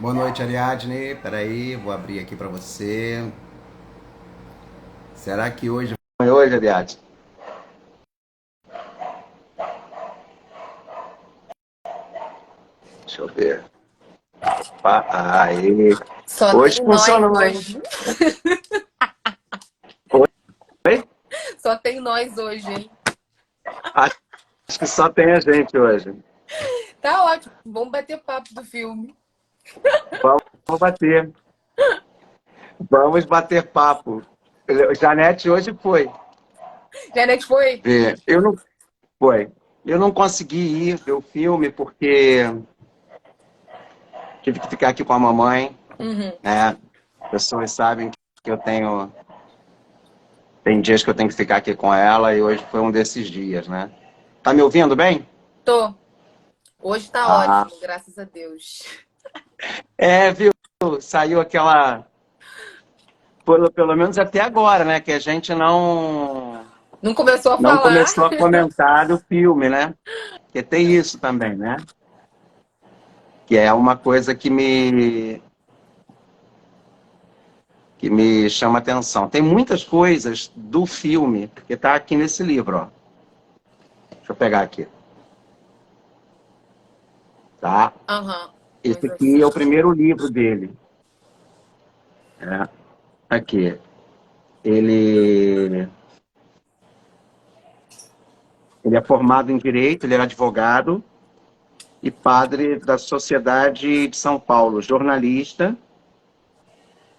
Boa noite, Ariadne. Peraí, vou abrir aqui para você. Será que hoje foi hoje, Ariadne? Deixa eu ver. Aí. Só Hoje tem nós funcionou, hein? hoje. Oi? Só tem nós hoje, hein? Acho que só tem a gente hoje. Tá ótimo. Vamos bater papo do filme. Vamos bater. Vamos bater papo. Janete hoje foi Janet foi? ver. Eu não foi. Eu não consegui ir ver o filme porque tive que ficar aqui com a mamãe, Uhum. né? As pessoas sabem que eu tenho. Tem dias que eu tenho que ficar aqui com ela e hoje foi um desses dias, né? Tá me ouvindo bem? Tô. Hoje tá Ah, ótimo, graças a Deus. viu? Saiu aquela. Pelo menos até agora, né? Que a gente Não começou a não falar? começou a comentar do filme, né? Porque tem isso também, né? Que é uma coisa que me chama atenção. Tem muitas coisas do filme que está aqui nesse livro, ó. Deixa eu pegar aqui, tá? Aham. Um Esse aqui é o exorcismo. primeiro livro dele, né? Aqui. Ele, ele é formado em Direito, ele era advogado e padre da Sociedade de São Paulo, jornalista.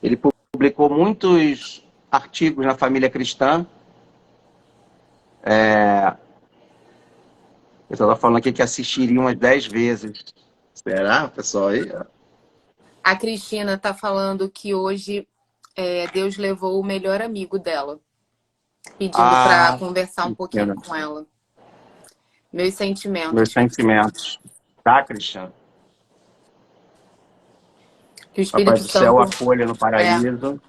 Ele publicou muitos artigos na família cristã. Eu estava falando aqui que assistiria umas 10 vezes. Será, pessoal? Aí? A Cristina tá falando que hoje Deus levou o melhor amigo dela, pedindo pra Ah, conversar um pouquinho Cristina, com ela. Meus meus sentimentos, Cristina. sentimentos. Tá, Cristiano? Que o Papai Espírito do céu Santo acolha no é, paraíso.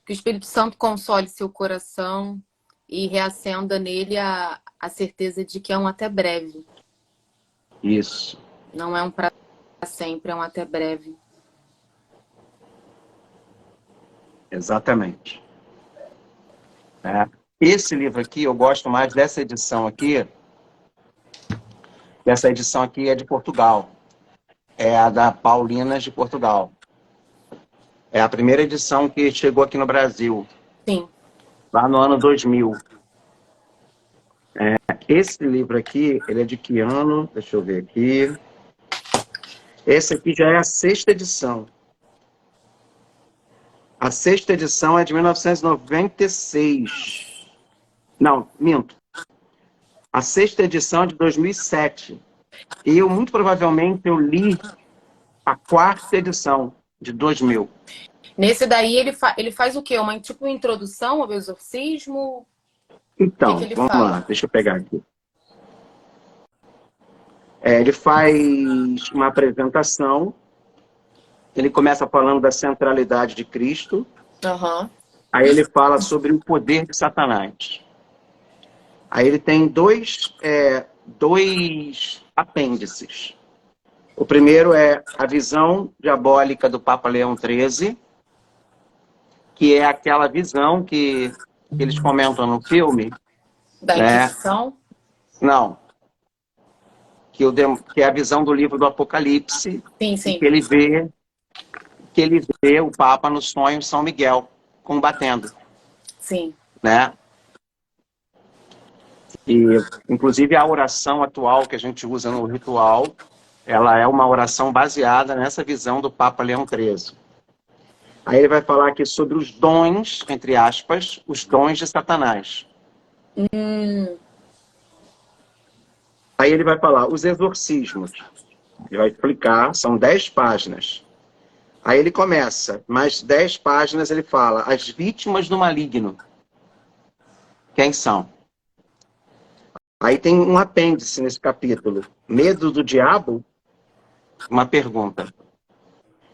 que o Espírito Santo console seu coração e reacenda nele a certeza de que é um até breve. Isso, Não é um para sempre, é um até breve. exatamente. É. Esse livro aqui, eu gosto mais dessa edição aqui. Essa edição aqui é de Portugal. É a da Paulinas de Portugal. É a primeira edição que chegou aqui no Brasil, Sim. lá no ano 2000. Esse livro aqui, ele é de que ano? Deixa eu ver aqui. Esse aqui já é a sexta edição. A sexta edição é de 1996. Não, minto. A sexta edição é de 2007. E eu, muito provavelmente, eu li a quarta edição, de 2000. Nesse daí ele faz o quê? Tipo uma introdução ao exorcismo? O que Então, ele vamos lá, fala? deixa eu pegar aqui. Ele faz uma apresentação, ele começa falando da centralidade de Cristo, Aham. aí ele fala sobre o poder de Satanás. Aí ele tem dois apêndices. O primeiro é a visão diabólica do Papa Leão XIII, que é aquela visão que eles comentam no filme, Da né? Inquisição? Não, que é a visão do livro do Apocalipse, Sim, em sim. que ele vê o Papa no sonho São Miguel combatendo, Sim. né? E, inclusive, a oração atual que a gente usa no ritual, ela é uma oração baseada nessa visão do Papa Leão XIII. Aí ele vai falar aqui sobre os dons, entre aspas, os dons de Satanás. Aí ele vai falar os exorcismos. Ele vai explicar, são 10 páginas. Aí ele começa, mais 10 páginas ele fala as vítimas do maligno. Quem são? Aí tem um apêndice nesse capítulo. Medo do diabo? Uma pergunta.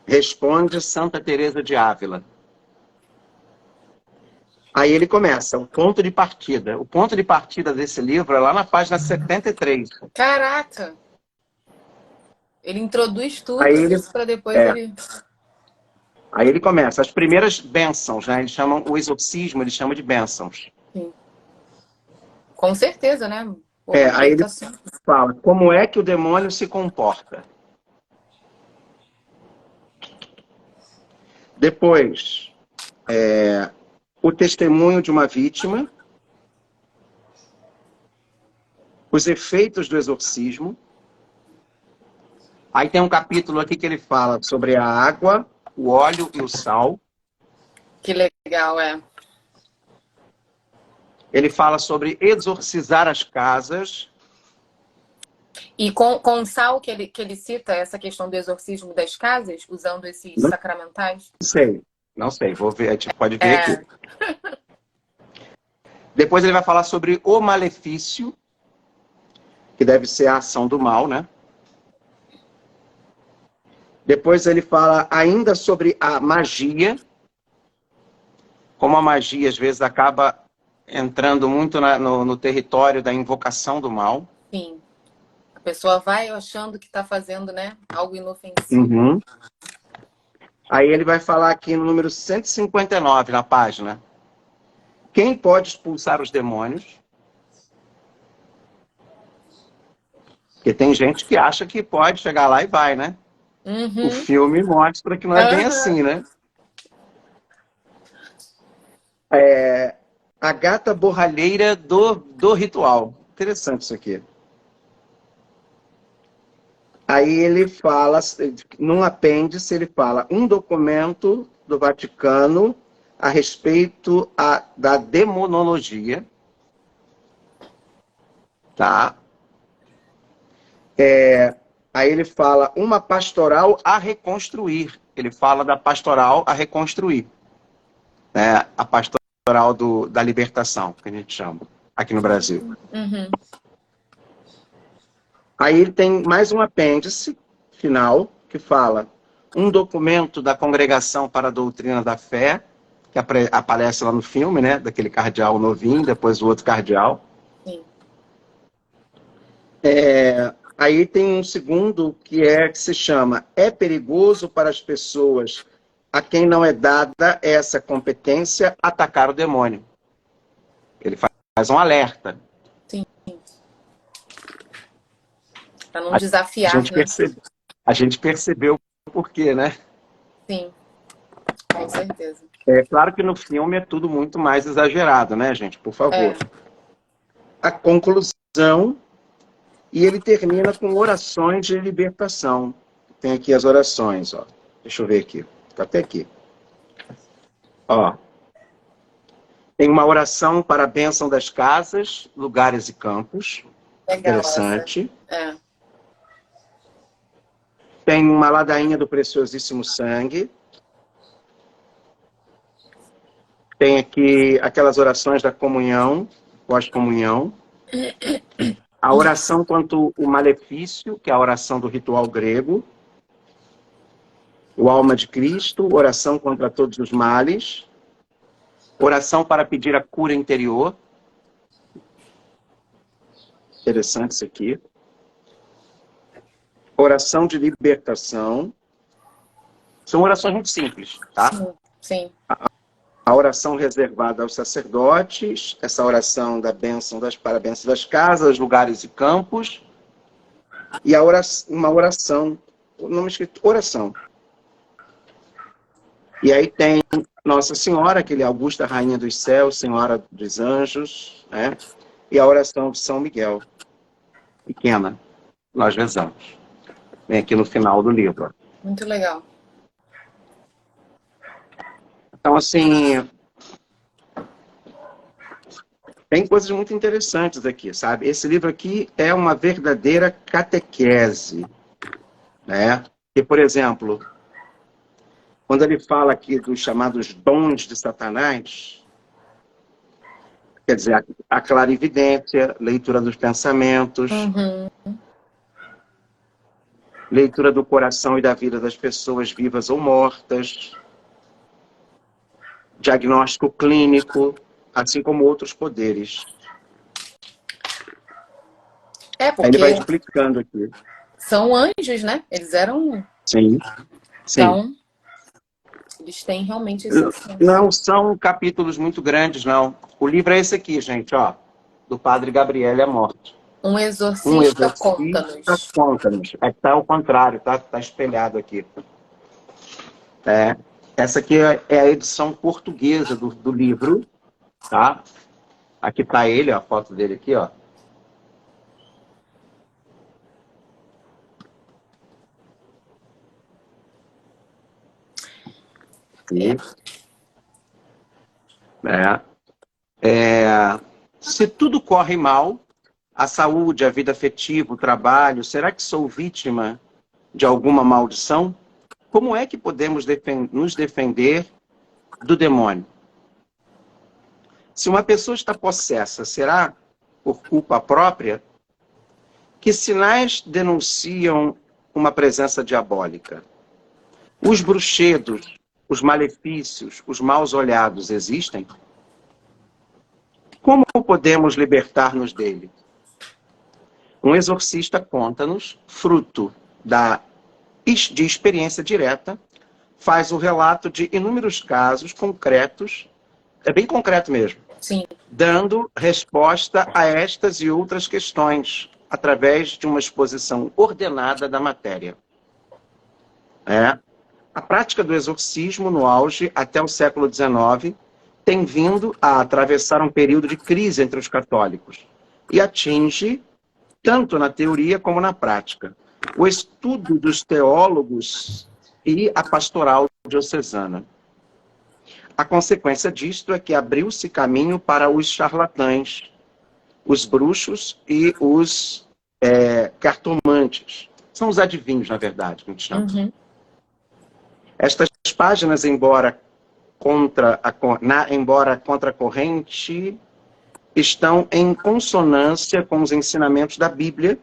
Responde Santa Teresa de Ávila. Aí ele começa, o ponto de partida. O ponto de partida desse livro é lá na página 73. Caraca! Ele introduz Aí tudo ele, para depois é, ele... aí ele começa. As primeiras bênçãos, né? Eles chamam o exorcismo, eles chamam de bênçãos. Sim. Com certeza, né? Pô, Aí ele libertação. fala como é que o demônio se comporta. Depois, o testemunho de uma vítima, os efeitos do exorcismo. Aí tem um capítulo aqui que ele fala sobre a água, o óleo e o sal. Que legal, é. Ele fala sobre exorcizar as casas. E com o sal que ele cita, essa questão do exorcismo das casas, usando esses Não sacramentais? sei, não sei, vou ver, a gente pode ver É. aqui. Depois ele vai falar sobre o malefício, que deve ser a ação do mal, né? Depois ele fala ainda sobre a magia, como a magia às vezes acaba entrando muito no território da invocação do mal. Sim. A pessoa vai achando que está fazendo, né, algo inofensivo. Uhum. Aí ele vai falar aqui no número 159, na página. Quem pode expulsar os demônios? Porque tem gente que acha que pode chegar lá e vai, né? Uhum. O filme mostra que não é bem assim, né? A gata borralheira do ritual. Interessante isso aqui. Aí ele fala, num apêndice, ele fala um documento do Vaticano a respeito da demonologia. Tá? Aí ele fala uma pastoral a reconstruir. Ele fala da pastoral a reconstruir. Né? A pastoral da libertação, que a gente chama, aqui no Brasil. Uhum. Aí ele tem mais um apêndice final, que fala um documento da Congregação para a Doutrina da Fé, que aparece lá no filme, né? Daquele cardeal novinho, depois o outro cardeal. Sim. Aí tem um segundo que se chama É perigoso para as pessoas a quem não é dada essa competência atacar o demônio. Ele faz um alerta. Sim. Para não desafiar, né? A gente percebeu o porquê, né? Sim, com certeza. É claro que no filme é tudo muito mais exagerado, né, gente? Por favor. A conclusão, e ele termina com orações de libertação. Tem aqui as orações, ó. Deixa eu ver aqui. Está até aqui. Ó. Tem uma oração para a bênção das casas, lugares e campos. Legal. Interessante. É. Tem uma ladainha do preciosíssimo sangue. Tem aqui aquelas orações da comunhão, pós-comunhão. A oração quanto o malefício, que é a oração do ritual grego. O alma de Cristo, oração contra todos os males. Oração para pedir a cura interior. Interessante isso aqui. Oração de libertação. São orações muito simples, tá? Sim. A oração reservada aos sacerdotes, essa oração da bênção para a bênção das casas, lugares e campos, e uma oração, o nome escrito oração. E aí tem Nossa Senhora, aquele Augusta Rainha dos Céus, Senhora dos Anjos, né? E a oração de São Miguel, pequena, nós rezamos. Vem aqui no final do livro. Muito legal. Então, assim, tem coisas muito interessantes aqui, sabe? Esse livro aqui é uma verdadeira catequese, né? E, por exemplo, quando ele fala aqui dos chamados dons de Satanás, quer dizer, a clarividência, leitura dos pensamentos, leitura do coração e da vida das pessoas vivas ou mortas, diagnóstico clínico, assim como outros poderes. É, porque... Aí ele vai explicando aqui. São anjos, né? Eles eram... Sim, sim. Então, eles têm realmente esse acesso. Não são capítulos muito grandes, não. O livro é esse aqui, gente, ó. Do Padre Gabriel é morto. Um Um exorcista exorcista conta-nos. conta-nos. É que tá ao contrário, tá espelhado aqui. Essa aqui é a edição portuguesa do livro, tá? Aqui tá ele, ó, a foto dele aqui, ó. Se tudo corre mal, a saúde, a vida afetiva, o trabalho, será que sou vítima de alguma maldição? Como é que podemos nos defender do demônio? Se uma pessoa está possessa, será por culpa própria? Que sinais denunciam uma presença diabólica? Os bruxedos, os malefícios, os maus olhados existem? Como podemos libertar-nos dele? Um exorcista conta-nos, fruto de experiência direta, faz o relato de inúmeros casos concretos, é bem concreto mesmo, Sim. dando resposta a estas e outras questões, através de uma exposição ordenada da matéria. A prática do exorcismo, no auge, até o século XIX, tem vindo a atravessar um período de crise entre os católicos e atinge, tanto na teoria como na prática, o estudo dos teólogos e a pastoral diocesana. A consequência disto é que abriu-se caminho para os charlatães, os bruxos e os cartomantes. São os adivinhos, na verdade, que a gente chama. Uhum. Estas páginas, embora contra a corrente, estão em consonância com os ensinamentos da Bíblia,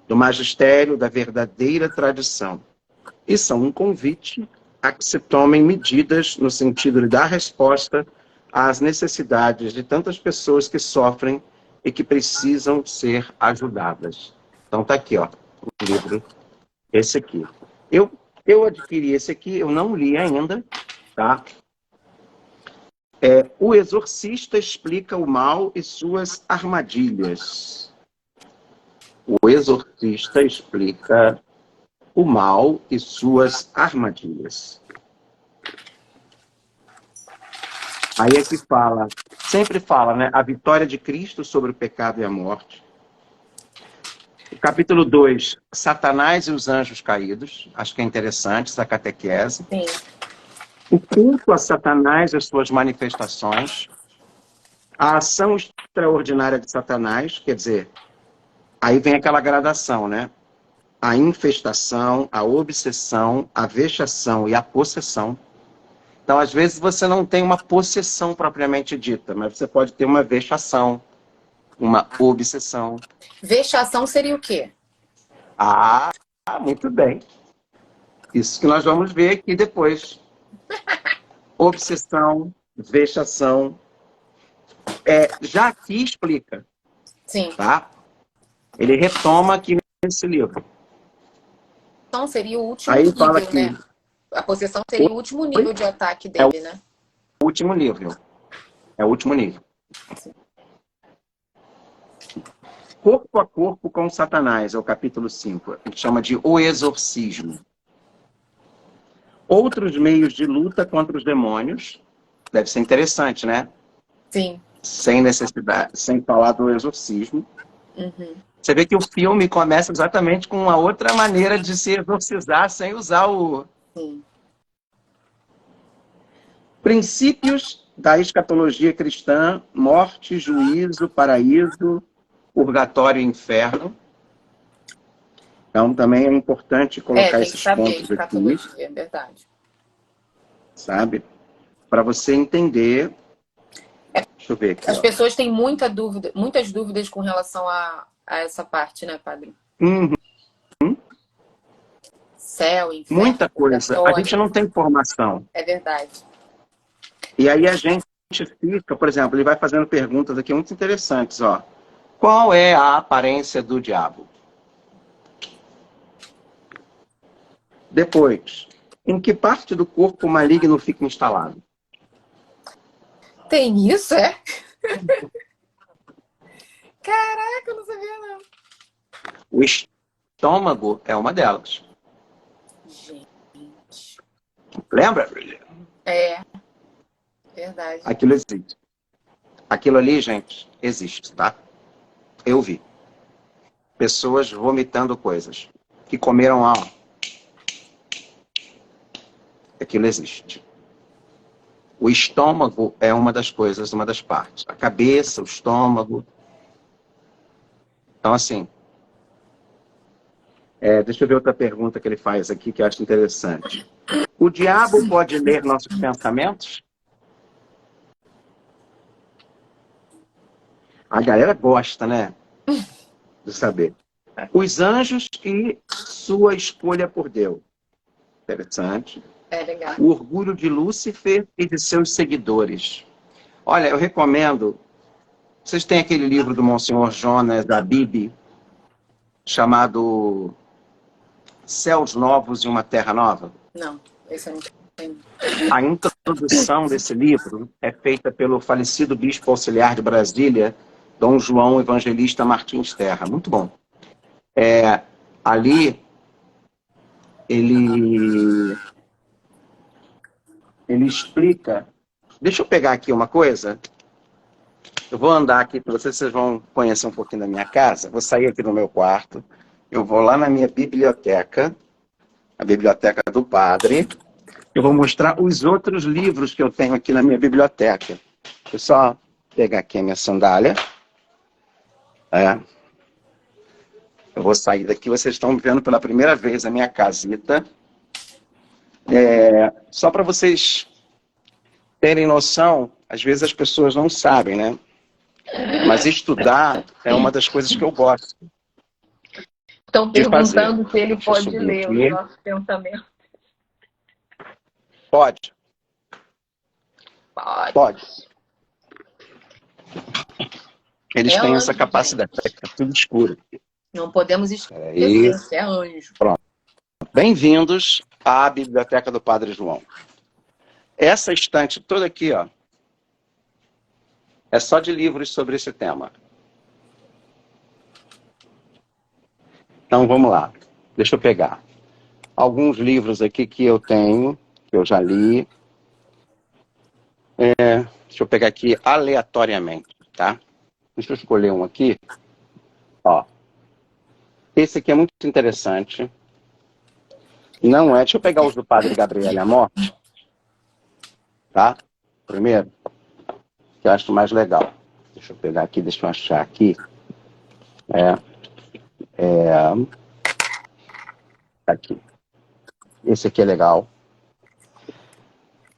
do magistério, da verdadeira tradição. E são um convite a que se tomem medidas no sentido de dar resposta às necessidades de tantas pessoas que sofrem e que precisam ser ajudadas. Então tá aqui, ó, o livro, esse aqui. Eu adquiri esse aqui, eu não li ainda, tá? O Exorcista explica o mal e suas armadilhas. O Exorcista explica o mal e suas armadilhas. Aí é que fala, sempre fala, né? A vitória de Cristo sobre o pecado e a morte. O capítulo 2, Satanás e os anjos caídos. Acho que é interessante essa catequese. Sim. O culto a Satanás e as suas manifestações. A ação extraordinária de Satanás, quer dizer, aí vem aquela gradação, né? A infestação, a obsessão, a vexação e a possessão. Então, às vezes, você não tem uma possessão propriamente dita, mas você pode ter uma vexação, uma obsessão. Vexação seria o quê? Ah, muito bem. Isso que nós vamos ver aqui depois. Obsessão, vexação. Já aqui explica. Sim. Tá? Ele retoma aqui nesse livro. Então seria o último Aí nível, fala que né? A possessão seria o último nível de ataque dele, né? O último nível. É o último nível. Corpo a corpo com Satanás, é o capítulo 5. A gente chama de o exorcismo. Outros meios de luta contra os demônios. Deve ser interessante, né? Sim. Sem necessidade, sem falar do exorcismo. Uhum. Você vê que o filme começa exatamente com uma outra maneira de se exorcizar sem usar o... Sim. Princípios da escatologia cristã, morte, juízo, paraíso, purgatório e inferno. Então, também é importante colocar tem esses que saber pontos aqui, escatologia, é verdade. sabe? Para você entender... Deixa eu ver aqui. As pessoas têm muitas dúvidas com relação a essa parte, né, padre? Uhum. Céu, inferno, Muita coisa. purgatório. A gente não tem informação. É verdade. E aí a gente fica, por exemplo, ele vai fazendo perguntas aqui muito interessantes, ó. Qual é a aparência do diabo? Depois, em que parte do corpo o maligno fica instalado? Tem isso, é? Caraca, eu não sabia não. O estômago é uma delas. Gente. Lembra? É, verdade. Aquilo existe. Aquilo ali, gente, existe, tá? Eu vi. Pessoas vomitando coisas que comeram algo. Aquilo existe. O estômago é uma das coisas, uma das partes. A cabeça, o estômago. Então, assim, deixa eu ver outra pergunta que ele faz aqui que eu acho interessante. O diabo pode ler nossos pensamentos? A galera gosta, né? De saber. Os anjos e sua escolha por Deus. Interessante. É legal. O orgulho de Lúcifer e de seus seguidores. Olha, eu recomendo. Vocês têm aquele livro do Monsenhor Jonas da Bibi, chamado Céus Novos e uma Terra Nova? Não, esse eu não tenho. A introdução desse livro é feita pelo falecido bispo auxiliar de Brasília, Dom João Evangelista Martins Terra. Muito bom. Ali, ele explica... Deixa eu pegar aqui uma coisa. Eu vou andar aqui para vocês vão conhecer um pouquinho da minha casa. Vou sair aqui do meu quarto. Eu vou lá na minha biblioteca, a biblioteca do padre. Eu vou mostrar os outros livros que eu tenho aqui na minha biblioteca. Deixa eu só pegar aqui a minha sandália. Eu vou sair daqui. Vocês estão vendo pela primeira vez a minha casita. Só para vocês terem noção, às vezes as pessoas não sabem, né? Mas estudar é uma das coisas que eu gosto. Estão perguntando se ele Deixa eu pode subir ler aqui. os nossos pensamentos. Pode. Pode. Pode. Eles têm anjo, essa capacidade. Tá tudo escuro. Não podemos esquecer, Aí. é anjo. Bem-vindos à Biblioteca do Padre João. Essa estante toda aqui, ó, é só de livros sobre esse tema. Então, vamos lá. Deixa eu pegar alguns livros aqui que eu tenho, que eu já li. Deixa eu pegar aqui aleatoriamente, tá? Deixa eu escolher um aqui. Ó. Esse aqui é muito interessante. Não é... Deixa eu pegar os do Padre Gabriel Amor. Tá? Primeiro, que eu acho mais legal. Deixa eu pegar aqui, deixa eu achar aqui. Aqui. Esse aqui é legal.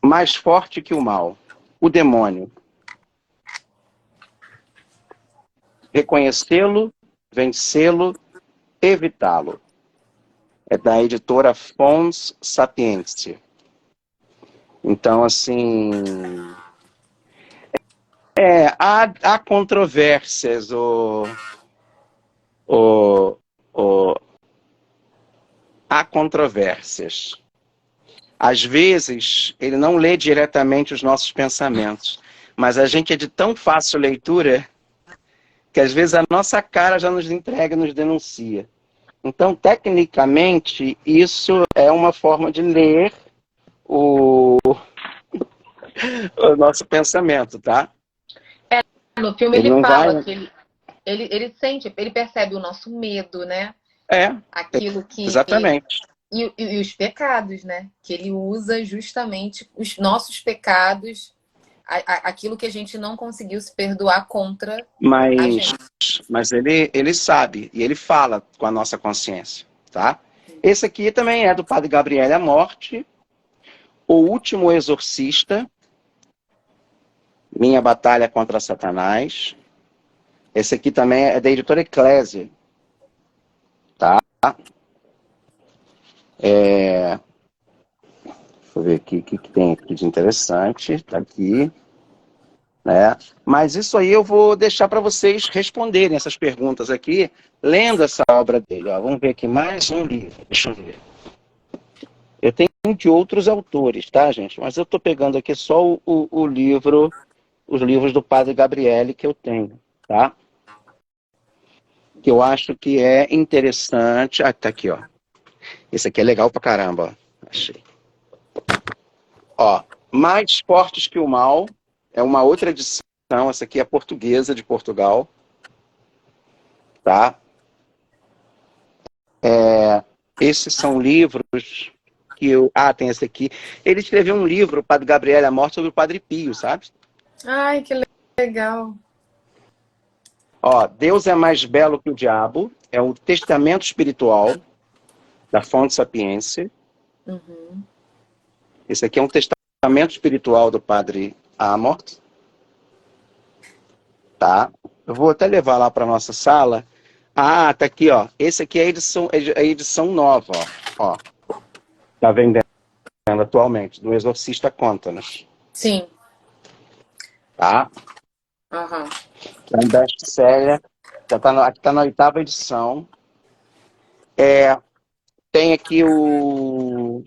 Mais forte que o mal. O demônio. Reconhecê-lo, vencê-lo, evitá-lo. É da editora Fons Sapientiae. Então, assim... há controvérsias, há controvérsias. Às vezes, ele não lê diretamente os nossos pensamentos, mas a gente é de tão fácil leitura que às vezes a nossa cara já nos entrega, nos denuncia. Então, tecnicamente, isso é uma forma de ler o nosso pensamento, tá? No filme Ele ele não fala vai... que ele sente, ele percebe o nosso medo, né? Aquilo que... Exatamente. E os pecados, né? Que ele usa justamente os nossos pecados, aquilo que a gente não conseguiu se perdoar contra a gente. Mas ele sabe, e ele fala com a nossa consciência, tá? Esse aqui também é do Padre Gabriel Amorte, O Último Exorcista, Minha Batalha contra Satanás. Esse aqui também é da editora Eclésia, tá? Deixa eu ver aqui o que tem aqui de interessante. Tá aqui. Mas isso aí eu vou deixar para vocês responderem essas perguntas aqui, lendo essa obra dele. Ó, vamos ver aqui mais um livro. Deixa eu ver. Eu tenho de outros autores, tá, gente? Mas eu estou pegando aqui só o livro, os livros do Padre Gabriele que eu tenho, tá? Que eu acho que é interessante. Ah, tá aqui, ó. Esse aqui é legal pra caramba, ó. Achei. Ó, Mais Fortes que o Mal é uma outra edição. Essa aqui é portuguesa de Portugal, tá? Esses são livros que eu... Ah, tem esse aqui. Ele escreveu um livro, o Padre Gabriel, A Morte, sobre o Padre Pio, sabe? Ai, que legal. Ó, Deus é mais belo que o diabo, é o testamento espiritual da Fonte Sapiência. Uhum. Esse aqui é um testamento espiritual do Padre Amort, tá? Eu vou até levar lá para nossa sala. Ah, tá aqui, ó. Esse aqui é a edição nova, ó. Tá vendendo atualmente, do Exorcista Conta-nos, Sim. tá? Uhum. É um best-seller, aqui tá na 8ª edição. Tem aqui o...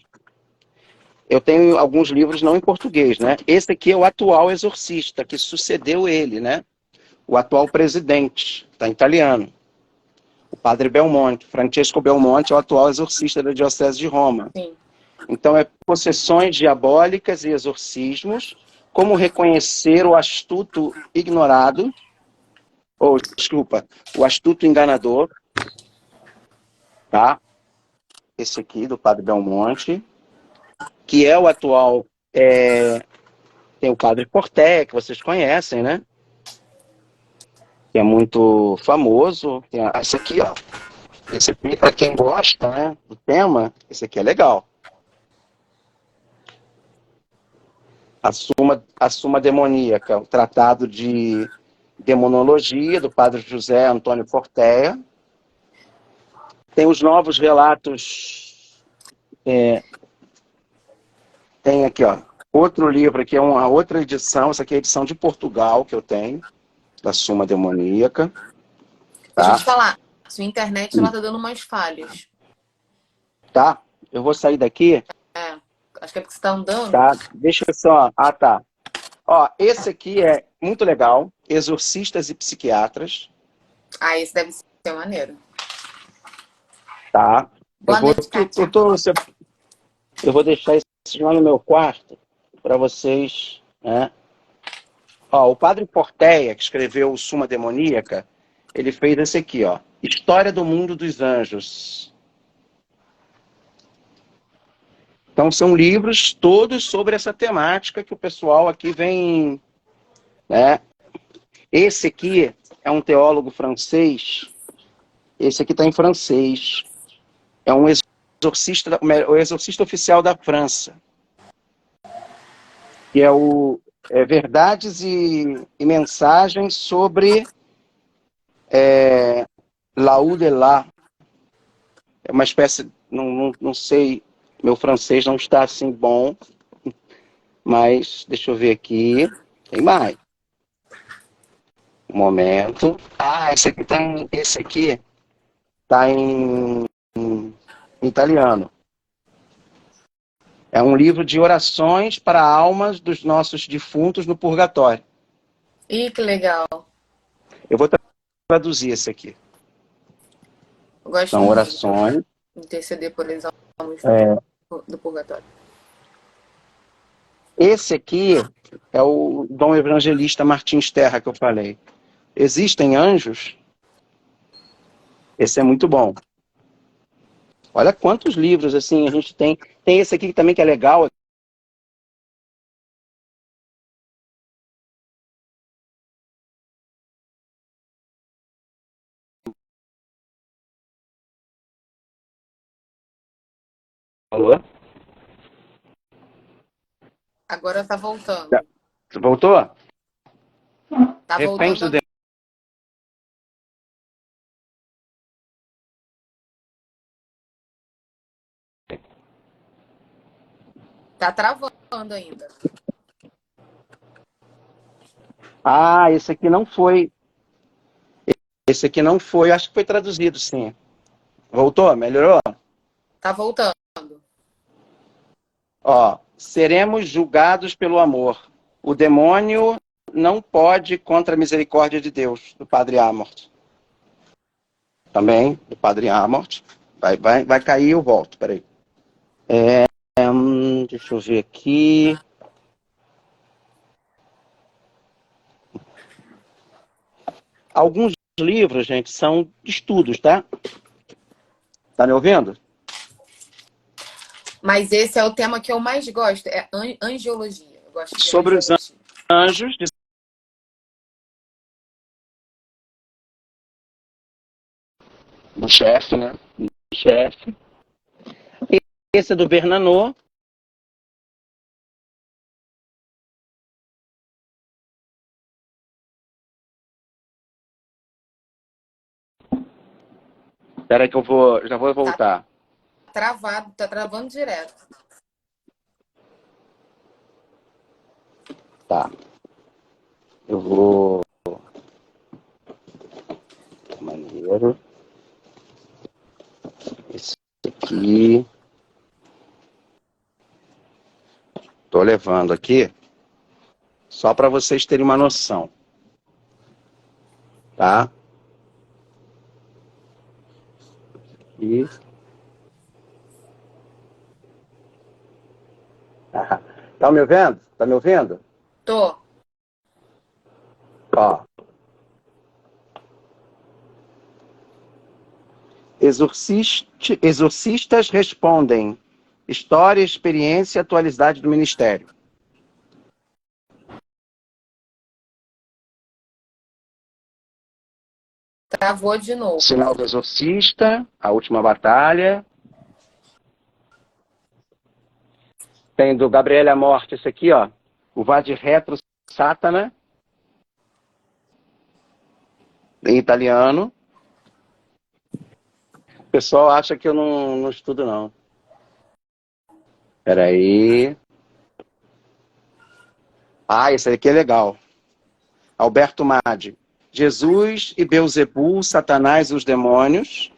Eu tenho alguns livros não em português, né? Esse aqui é o atual exorcista, que sucedeu ele, né? O atual presidente, está em italiano. O padre Belmonte, Francesco Belmonte, é o atual exorcista da Diocese de Roma. Sim. Então, é possessões diabólicas e exorcismos, como reconhecer o astuto ignorado, ou, desculpa, o astuto enganador, tá? Esse aqui, do padre Belmonte, que é o atual... Tem o padre Porté, que vocês conhecem, né? Que é muito famoso. Tem esse aqui, ó. Esse aqui, para quem gosta, né, do tema, esse aqui é legal. A Suma Demoníaca, o tratado de demonologia do padre José Antônio Fortea. Tem os novos relatos. Tem aqui, ó, outro livro aqui, é uma outra edição. Essa aqui é a edição de Portugal que eu tenho, da Suma Demoníaca. Deixa eu Tá? te falar, sua internet ela tá dando umas falhas. Tá? Eu vou sair daqui. É, acho que é porque você tá andando. Tá? Deixa eu só... Ah, tá. Ó, esse aqui é muito legal. Exorcistas e Psiquiatras. Ah, esse deve ser maneiro. Tá? Boa noite, Kátia. Eu vou deixar esse lá no meu quarto para vocês, né? Ó, o padre Porteia, que escreveu o Suma Demoníaca, ele fez esse aqui, ó. História do Mundo dos Anjos. Então, são livros todos sobre essa temática que o pessoal aqui vem... Né? Esse aqui é um teólogo francês. Esse aqui está em francês. É um exorcista, o exorcista oficial da França. Que é o Verdades e Mensagens sobre Laú de lá. É uma espécie... Não sei... Meu francês não está assim bom, mas deixa eu ver aqui. Tem mais. Um momento. Ah, esse aqui tá em italiano. É um livro de orações para almas dos nossos defuntos no purgatório. Ih, que legal. Eu vou traduzir esse aqui. Eu gosto São muito orações. de interceder por eles do purgatório. Esse aqui é o Dom Evangelista Martins Terra que eu falei. Existem anjos? Esse é muito bom. Olha quantos livros assim a gente tem. Tem esse aqui também que é legal. Alô? Agora tá voltando. Você voltou? Tá Reféns do voltando. Tá travando ainda. Ah, esse aqui não foi. Esse aqui não foi. Acho que foi traduzido, sim. Voltou? Melhorou? Tá voltando. Ó, seremos julgados pelo amor. O demônio não pode contra a misericórdia de Deus, do Padre Amort. Também, do Padre Amort. Vai cair, eu volto, peraí. Deixa eu ver aqui. Alguns livros, gente, são de estudos, tá? Tá me ouvindo? Mas esse é o tema que eu mais gosto, é angiologia. Eu gosto de Sobre os angiologia. anjos de... do chefe, né? Do chefe. Esse é do Bernanos. Espera que já vou voltar. Travado, tá travando direto. Tá. Eu vou... Maneiro. Esse aqui... Tô levando aqui só para vocês terem uma noção. Tá? E... Tá me ouvindo? Tá me ouvindo? Tô. Ó. Exorcistas respondem. História, experiência e atualidade do ministério. Travou de novo. Sinal do Exorcista, A Última Batalha. Tem do Gabriele Amorti esse aqui, ó. O Vade Retro Satana. Em italiano. O pessoal acha que eu não estudo, não. Peraí. Ah, esse aqui é legal. Alberto Madi. Jesus e Beelzebul, Satanás e os demônios.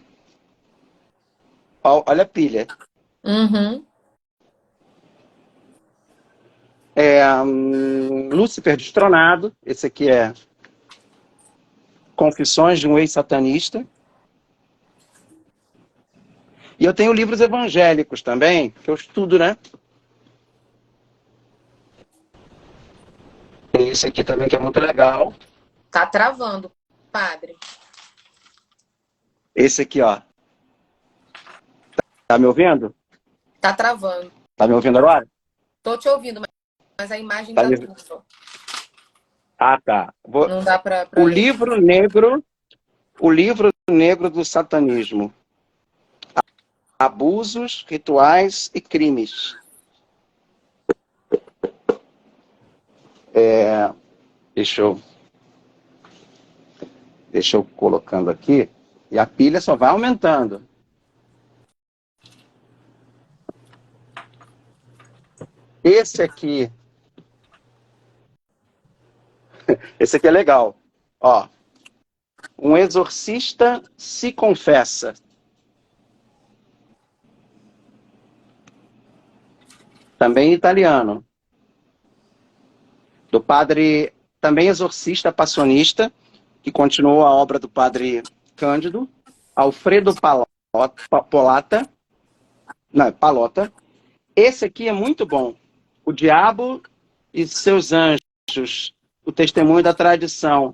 Olha a pilha. Uhum. Lúcifer Destronado. Esse aqui é Confissões de um Ex-Satanista. E eu tenho livros evangélicos também, que eu estudo, né? Tem esse aqui também que é muito legal. Tá travando, padre. Esse aqui, ó. Tá me ouvindo? Tá travando. Tá me ouvindo agora? Tô te ouvindo, mas a imagem Tá tá me... turva. Ah, tá. Não dá pra o ler. livro negro do satanismo. Abusos, rituais e crimes. Deixa eu colocando aqui. E a pilha só vai aumentando. Esse aqui é legal. Ó, um exorcista se confessa. Também italiano. Do padre, também exorcista passionista, que continuou a obra do padre Cândido, Alfredo Palota. Esse aqui é muito bom. O Diabo e seus Anjos. O testemunho da tradição.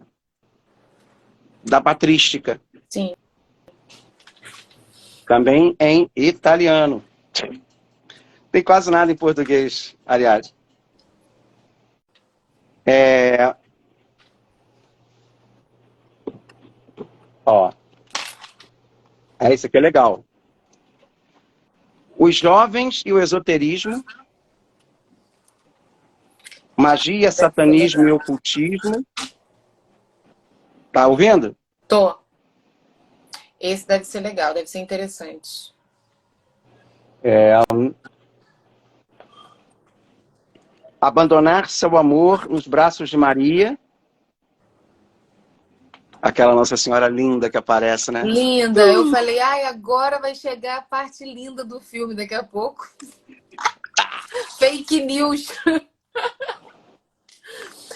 Da patrística. Sim. Também em italiano. Tem quase nada em português, aliás. Ó. Esse aqui é legal. Os jovens e o esoterismo. Magia, satanismo e ocultismo. Tá ouvindo? Tô. Esse deve ser legal, deve ser interessante. Abandonar seu amor nos braços de Maria. Aquela Nossa Senhora linda que aparece, né? Linda. Eu falei, ai, agora vai chegar a parte linda do filme daqui a pouco. Fake news.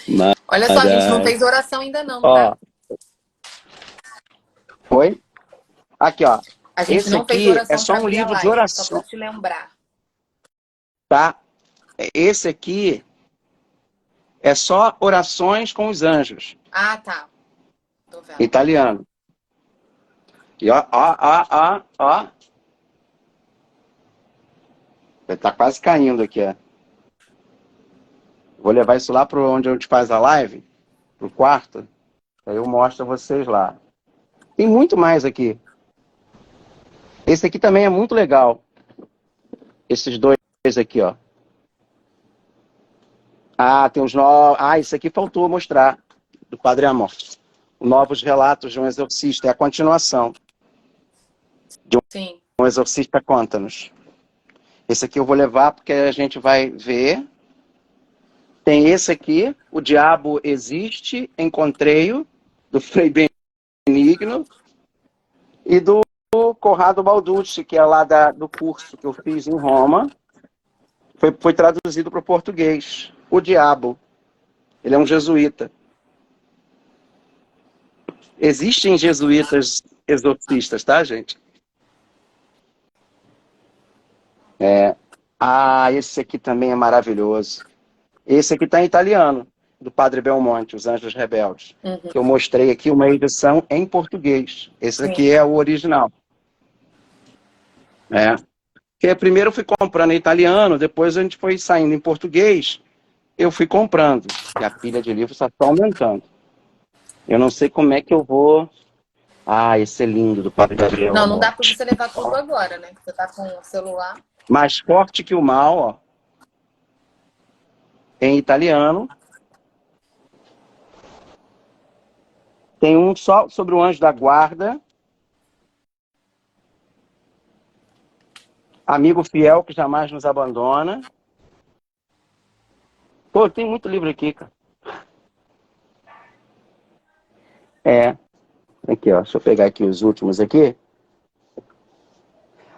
Mas, Olha só, a gente não fez oração ainda não, Ó, tá? foi? Aqui, ó. A gente Esse não fez aqui é oração só para um abrir a livro de live, só para oração, te lembrar. tá? Esse aqui é só orações com os anjos, Ah, tá. Tô vendo. italiano. E ó. Tá quase caindo aqui, ó. Vou levar isso lá para onde a gente faz a live, pro quarto. Aí eu mostro a vocês lá. Tem muito mais aqui. Esse aqui também é muito legal. Esses dois aqui, ó. Ah, tem os novos. Ah, isso aqui faltou mostrar, do Padre Amor. Novos Relatos de um Exorcista. É a continuação. Sim. Um Exorcista Conta-nos. Esse aqui eu vou levar porque a gente vai ver. Tem esse aqui, O Diabo Existe, Encontrei-o, do Frei Benigno. E do Corrado Balducci, que é lá do curso que eu fiz em Roma. Foi traduzido para o português. O Diabo. Ele é um jesuíta. Existem jesuítas exorcistas, tá, gente? Ah, esse aqui também é maravilhoso. Esse aqui está em italiano, do Padre Belmonte, Os Anjos Rebeldes. Uhum. Que eu mostrei aqui uma edição em português. Esse aqui Sim. é o original. Porque primeiro eu fui comprando em italiano, depois a gente foi saindo em português, eu fui comprando. E a pilha de livros está só aumentando. Eu não sei como é que eu vou... Ah, esse é lindo, do Padre Gabriel Não, à não dá para Morte. você levar tudo agora, né? Que você tá com o celular. Mais Forte que o Mal, ó. Em italiano. Tem um só sobre o Anjo da Guarda. Amigo Fiel que Jamais Nos Abandona. Pô, tem muito livro aqui, cara. Aqui, ó. Deixa eu pegar aqui os últimos aqui.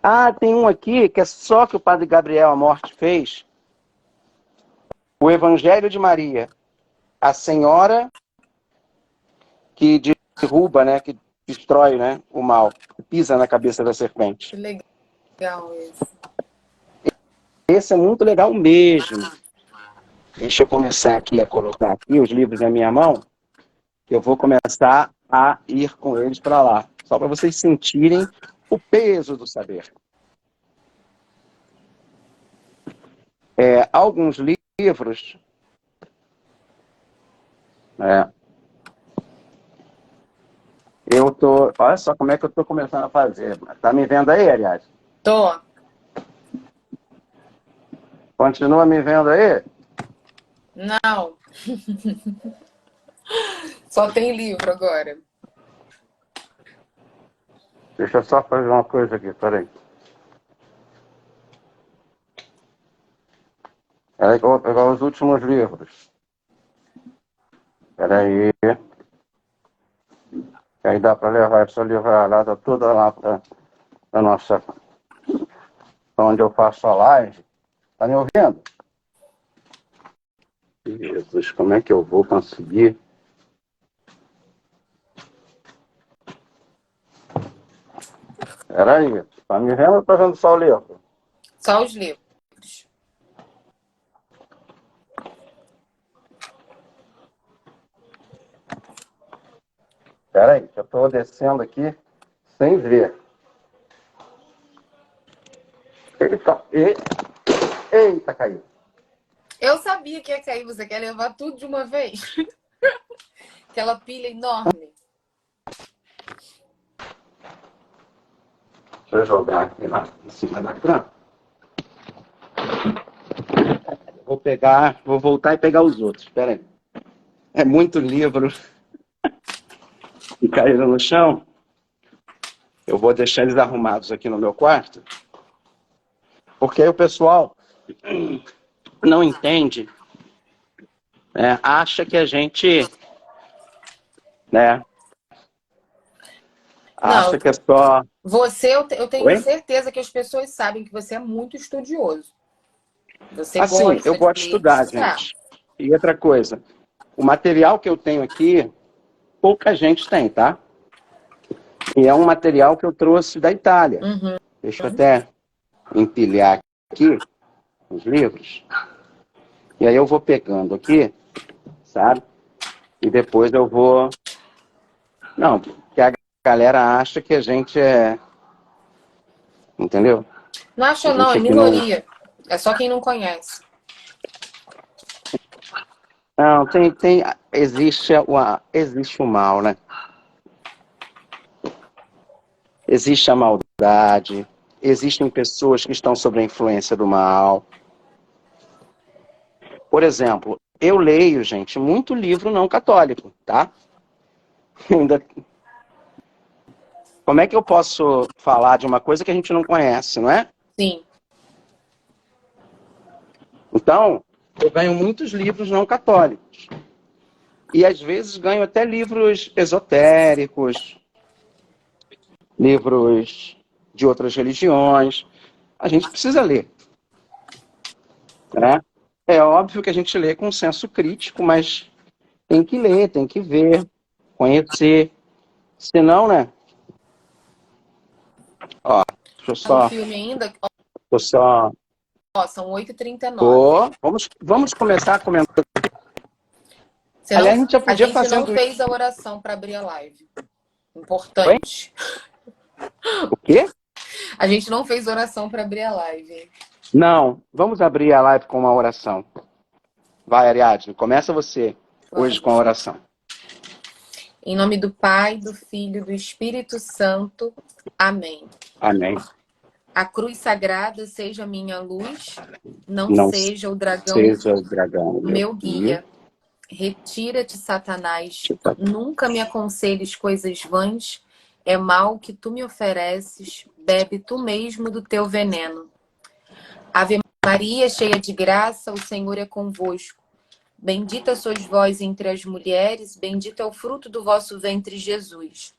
Ah, tem um aqui que é só que o Padre Gabriel à Morte fez. O Evangelho de Maria. A Senhora que derruba, né? Que destrói, né? O mal. Que pisa na cabeça da serpente. Que legal esse. Esse é muito legal mesmo. Deixa eu começar aqui a colocar aqui os livros na minha mão. Que eu vou começar a ir com eles para lá. Só para vocês sentirem o peso do saber. Alguns livros... Olha só como é que eu estou começando a fazer. Tá me vendo aí, aliás? Tô. Continua me vendo aí? Não. Só tem livro agora. Deixa eu só fazer uma coisa aqui, peraí. Vou pegar os últimos livros. Peraí. Aí dá para levar essa livrada toda lá para a nossa... onde eu faço a live. Tá me ouvindo? Jesus, como é que eu vou conseguir? Peraí, tá me vendo ou tá vendo só o livro? Só os livros. Peraí, que eu tô descendo aqui sem ver. Eita, caiu. Eu sabia que ia cair. Você quer levar tudo de uma vez? Aquela pilha enorme. Deixa eu jogar aqui lá em cima da cama. Vou voltar e pegar os outros. Espera aí. É muito livro. E caíram no chão. Eu vou deixar eles arrumados aqui no meu quarto. Porque aí o pessoal não entende. Acha que a gente... Acha Não, que é só... você, eu tenho Oi? certeza que as pessoas sabem que você é muito estudioso. Você Assim, gosta eu gosto de de estudar, estudar. gente. E outra coisa, o material que eu tenho aqui, pouca gente tem, tá? E é um material que eu trouxe da Itália. Uhum. Deixa eu até empilhar aqui os livros. E aí eu vou pegando aqui, sabe? E depois eu vou... Não, porque a galera acha que a gente é... Entendeu? Não A acha não, gente é aqui não... minoria. É só quem não conhece. Não, existe o mal, né? Existe a maldade, existem pessoas que estão sob a influência do mal. Por exemplo, eu leio, gente, muito livro não católico, tá? Ainda... Como é que eu posso falar de uma coisa que a gente não conhece, não é? Sim. Então, eu ganho muitos livros não católicos. E às vezes ganho até livros esotéricos, livros de outras religiões. A gente precisa ler, né? É óbvio que a gente lê com senso crítico, mas tem que ler, tem que ver, conhecer. Senão, né? Ó, deixa eu Tá no só... filme ainda? Tô só... Ó, são 8h39. Vamos começar comentando. Você não, Aliás, a gente já a podia gente não fazendo isso. fez a oração para abrir a live. Oi? Importante. O quê? A gente não fez oração para abrir a live. Não, vamos abrir a live com uma oração. Vai, Ariadne, começa você hoje com a Vamos. oração. Em nome do Pai, do Filho e do Espírito Santo. Amém. Amém. A cruz sagrada seja minha luz, não Não seja o dragão seja o dragão meu guia. Retira-te, Satanás. Nunca me aconselhes coisas vãs. É mal que tu me ofereces. Bebe tu mesmo do teu veneno. Ave Maria, cheia de graça, o Senhor é convosco. Bendita sois vós entre as mulheres, bendito é o fruto do vosso ventre, Jesus.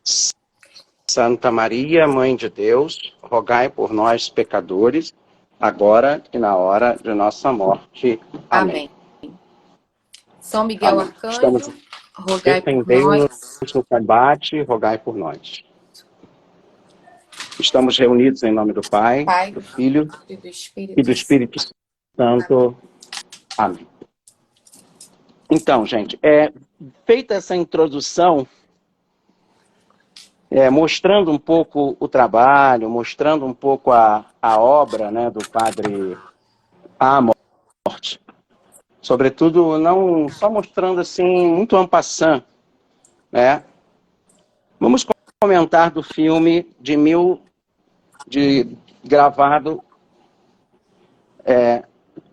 Santa Maria, Mãe de Deus, rogai por nós, pecadores, agora e na hora de nossa morte. Amém. Amém. São Miguel Amém. Estamos Arcanjo, rogai por defendendo nós. no combate, rogai por nós. Estamos reunidos em nome do Pai, Pai, do Filho e do e do Espírito Santo. Espírito Santo. Amém. Então, gente, feita essa introdução, mostrando um pouco o trabalho, mostrando um pouco a obra, né, do Padre Amorth, sobretudo não só mostrando assim muito en passant, né? Vamos comentar do filme gravado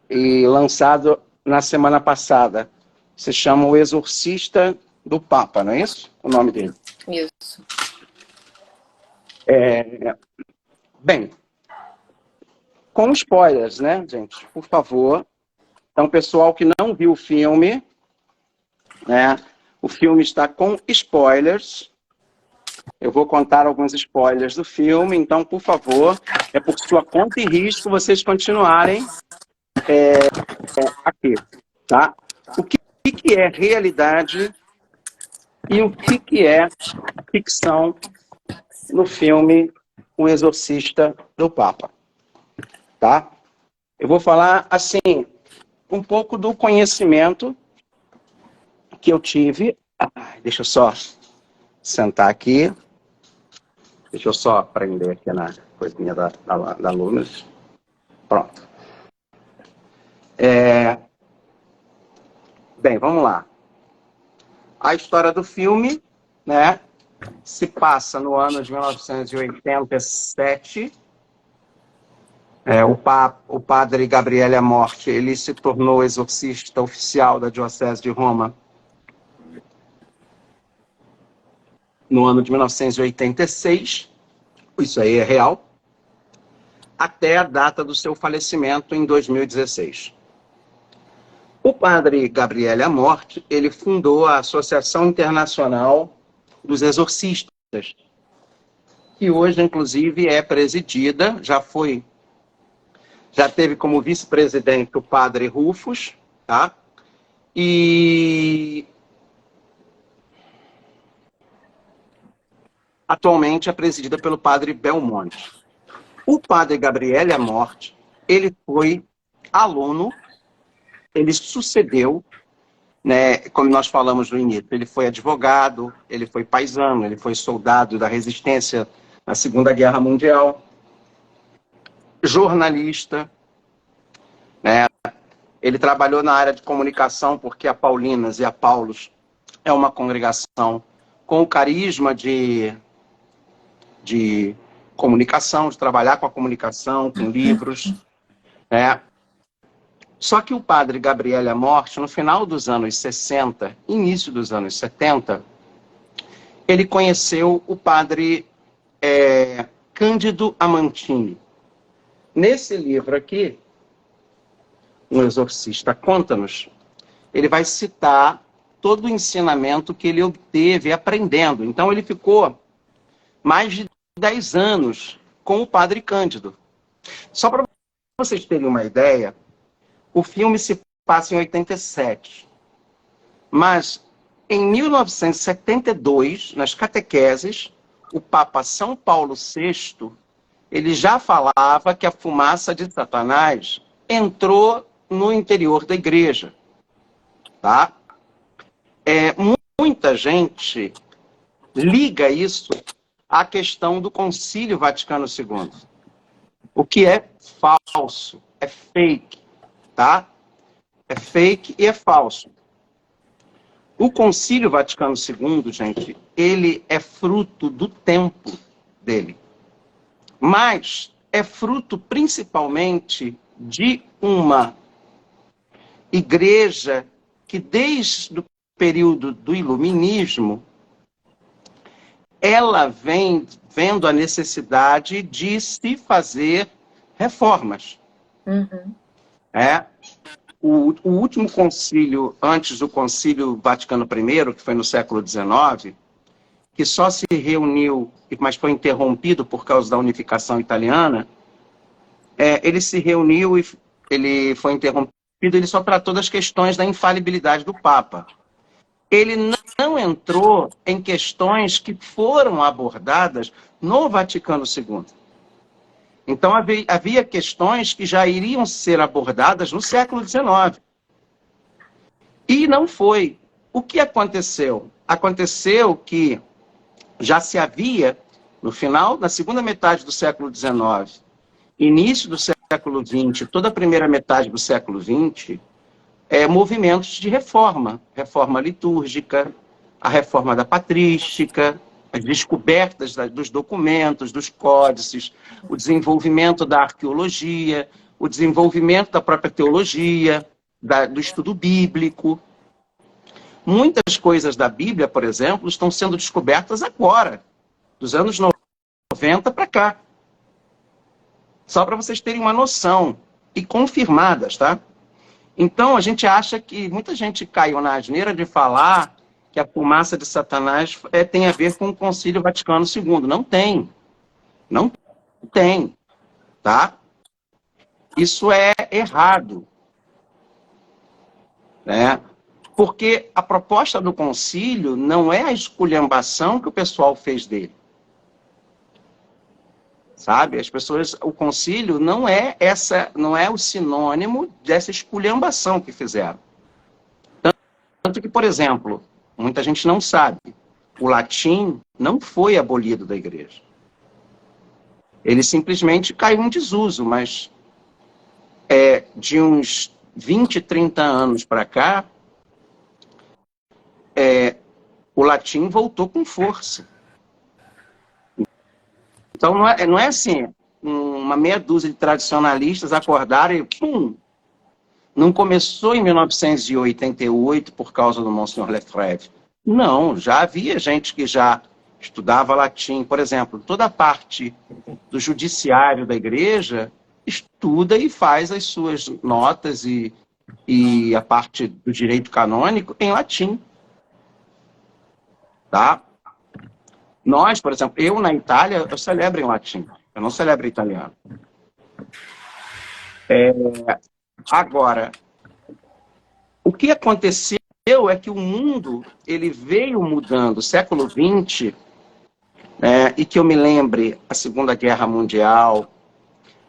e lançado na semana passada. Se chama O Exorcista do Papa, não é isso? O nome dele. Isso. Bem, com spoilers, né, gente? Por favor. Então, pessoal que não viu o filme, né? O filme está com spoilers. Eu vou contar alguns spoilers do filme, então, por favor, é por sua conta e risco vocês continuarem aqui, tá? O que é realidade e o que é ficção no filme O Exorcista do Papa, tá? Eu vou falar, assim, um pouco do conhecimento que eu tive. Deixa eu só sentar aqui. Deixa eu só prender aqui na coisinha da Lunas. Pronto. Bem, vamos lá. A história do filme, né, se passa no ano de 1987. O padre Gabriele Amorth, ele se tornou exorcista oficial da Diocese de Roma no ano de 1986. Isso aí é real. Até a data do seu falecimento em 2016. O padre Gabriele Amorth, ele fundou a Associação Internacional dos Exorcistas, que hoje, inclusive, é presidida, já Já teve como vice-presidente o padre Rufus, tá? E atualmente é presidida pelo padre Belmonte. O padre Gabriele Amorte, ele foi aluno, ele sucedeu, né, como nós falamos no início, ele foi advogado, ele foi paisano, ele foi soldado da resistência na Segunda Guerra Mundial, jornalista, né? Ele trabalhou na área de comunicação, porque a Paulinas e a Paulos é uma congregação com o carisma de comunicação, de trabalhar com a comunicação, com livros, né? Só que o padre Gabriele Amorte, no final dos anos 60, início dos anos 70, ele conheceu o padre Cândido Amantini. Nesse livro aqui, O Exorcista Conta-nos, ele vai citar todo o ensinamento que ele obteve aprendendo. Então ele ficou mais de 10 anos com o padre Cândido. Só para vocês terem uma ideia, o filme se passa em 87. Mas, em 1972, nas catequeses, o Papa São Paulo VI, ele já falava que a fumaça de Satanás entrou no interior da igreja. Tá? Muita gente liga isso à questão do Concílio Vaticano II. O que é falso, é fake. Tá? É fake e é falso. O Concílio Vaticano II, gente, ele é fruto do tempo dele. Mas é fruto principalmente de uma igreja que desde o período do Iluminismo, ela vem vendo a necessidade de se fazer reformas. Uhum. O último concílio, antes do Concílio Vaticano I, que foi no século XIX, que só se reuniu, mas foi interrompido por causa da unificação italiana, ele se reuniu e ele foi interrompido, ele só tratou das questões da infalibilidade do Papa. Ele não entrou em questões que foram abordadas no Vaticano II. Então, havia questões que já iriam ser abordadas no século XIX. E não foi. O que aconteceu? Aconteceu que já se havia, no final, na segunda metade do século XIX, início do século XX, toda a primeira metade do século XX, movimentos de reforma. Reforma litúrgica, a reforma da patrística, as descobertas dos documentos, dos códices, o desenvolvimento da arqueologia, o desenvolvimento da própria teologia, do estudo bíblico. Muitas coisas da Bíblia, por exemplo, estão sendo descobertas agora, dos anos 90 para cá. Só para vocês terem uma noção. E confirmadas, tá? Então, a gente acha que muita gente caiu na asneira de falar que a fumaça de Satanás tem a ver com o Concílio Vaticano II. Não tem. Não tem. Tá? Isso é errado. Né? Porque a proposta do concílio não é a esculhambação que o pessoal fez dele. Sabe? As pessoas, o concílio não é o sinônimo dessa esculhambação que fizeram. Tanto que, por exemplo, muita gente não sabe, o latim não foi abolido da igreja. Ele simplesmente caiu em desuso, mas de uns 20, 30 anos para cá, o latim voltou com força. Então, não é assim, uma meia dúzia de tradicionalistas acordaram e pum! Não começou em 1988 por causa do Monsenhor Lefebvre. Não, já havia gente que já estudava latim. Por exemplo, toda a parte do judiciário da igreja estuda e faz as suas notas e a parte do direito canônico em latim. Tá? Nós, por exemplo, eu na Itália, eu celebro em latim. Eu não celebro em italiano. Agora, o que aconteceu é que o mundo ele veio mudando. Século XX, e que eu me lembre, a Segunda Guerra Mundial,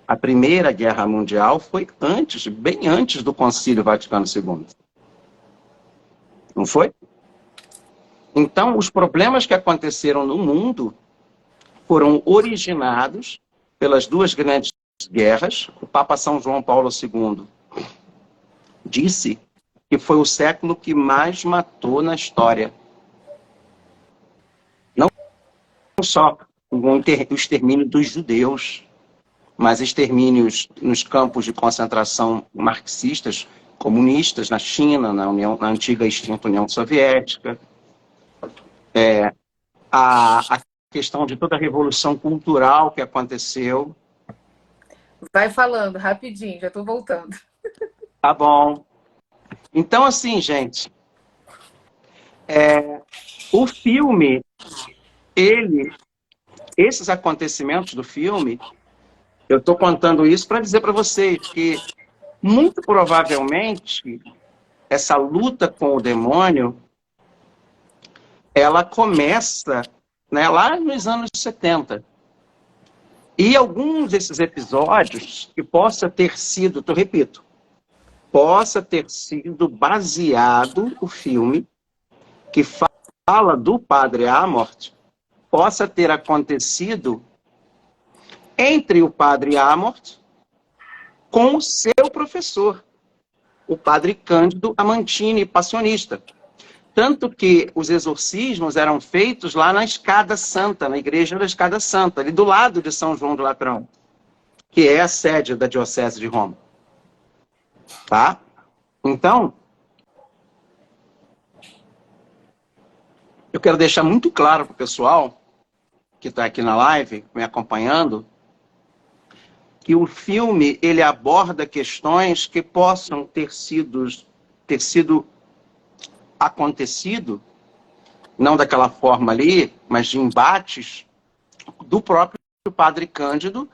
a Primeira Guerra Mundial foi antes, bem antes do Concílio Vaticano II. Não foi? Então, os problemas que aconteceram no mundo foram originados pelas duas grandes guerras. O Papa São João Paulo II disse que foi o século que mais matou na história. Não só o extermínio dos judeus, mas extermínios nos campos de concentração marxistas, comunistas, na China, na antiga extinta União Soviética. A questão de toda a revolução cultural que aconteceu. Vai falando, rapidinho, já estou voltando. Tá bom. Então, assim, gente, o filme, esses acontecimentos do filme, eu estou contando isso para dizer para vocês que, muito provavelmente, essa luta com o demônio, ela começa, né, lá nos anos 70. E alguns desses episódios que possa ter sido, eu repito, possa ter sido baseado o filme que fala do Padre Amorth, possa ter acontecido entre o Padre Amorth com o seu professor, o Padre Cândido Amantini, passionista. Tanto que os exorcismos eram feitos lá na Escada Santa, na Igreja da Escada Santa, ali do lado de São João do Latrão, que é a sede da Diocese de Roma. Tá? Então, eu quero deixar muito claro para o pessoal que está aqui na live, me acompanhando, que o filme ele aborda questões que possam ter sido acontecido, não daquela forma ali, mas de embates do próprio Padre Cândido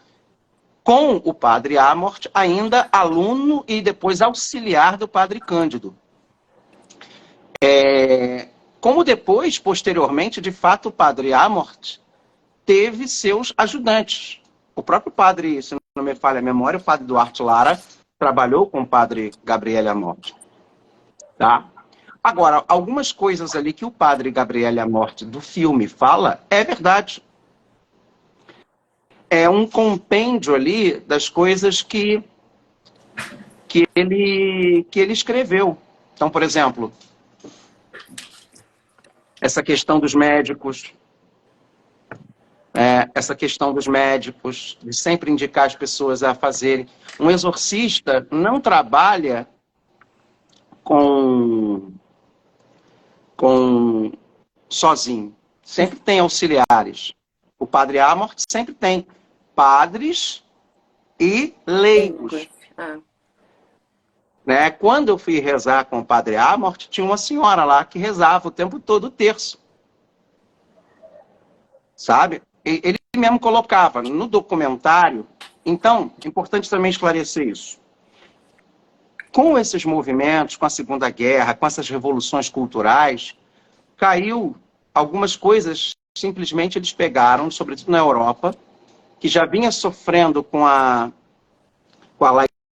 com o Padre Amorth, ainda aluno e depois auxiliar do Padre Cândido. Como depois, posteriormente, de fato, o Padre Amorth teve seus ajudantes. O próprio padre, se não me falha a memória, o Padre Duarte Lara, trabalhou com o Padre Gabriele Amorth. Tá? Agora, algumas coisas ali que o Padre Gabriele Amorth do filme fala, é verdade. É um compêndio ali das coisas que ele escreveu. Então, por exemplo, essa questão dos médicos, de sempre indicar as pessoas a fazerem. Um exorcista não trabalha sozinho. Sempre tem auxiliares. O Padre Amorth sempre tem padres e leigos. Né? Quando eu fui rezar com o Padre Amorth, tinha uma senhora lá que rezava o tempo todo o terço. Sabe? Ele mesmo colocava no documentário. Então, é importante também esclarecer isso. Com esses movimentos, com a Segunda Guerra, com essas revoluções culturais, caiu algumas coisas, simplesmente eles pegaram, sobretudo na Europa, que já vinha sofrendo com a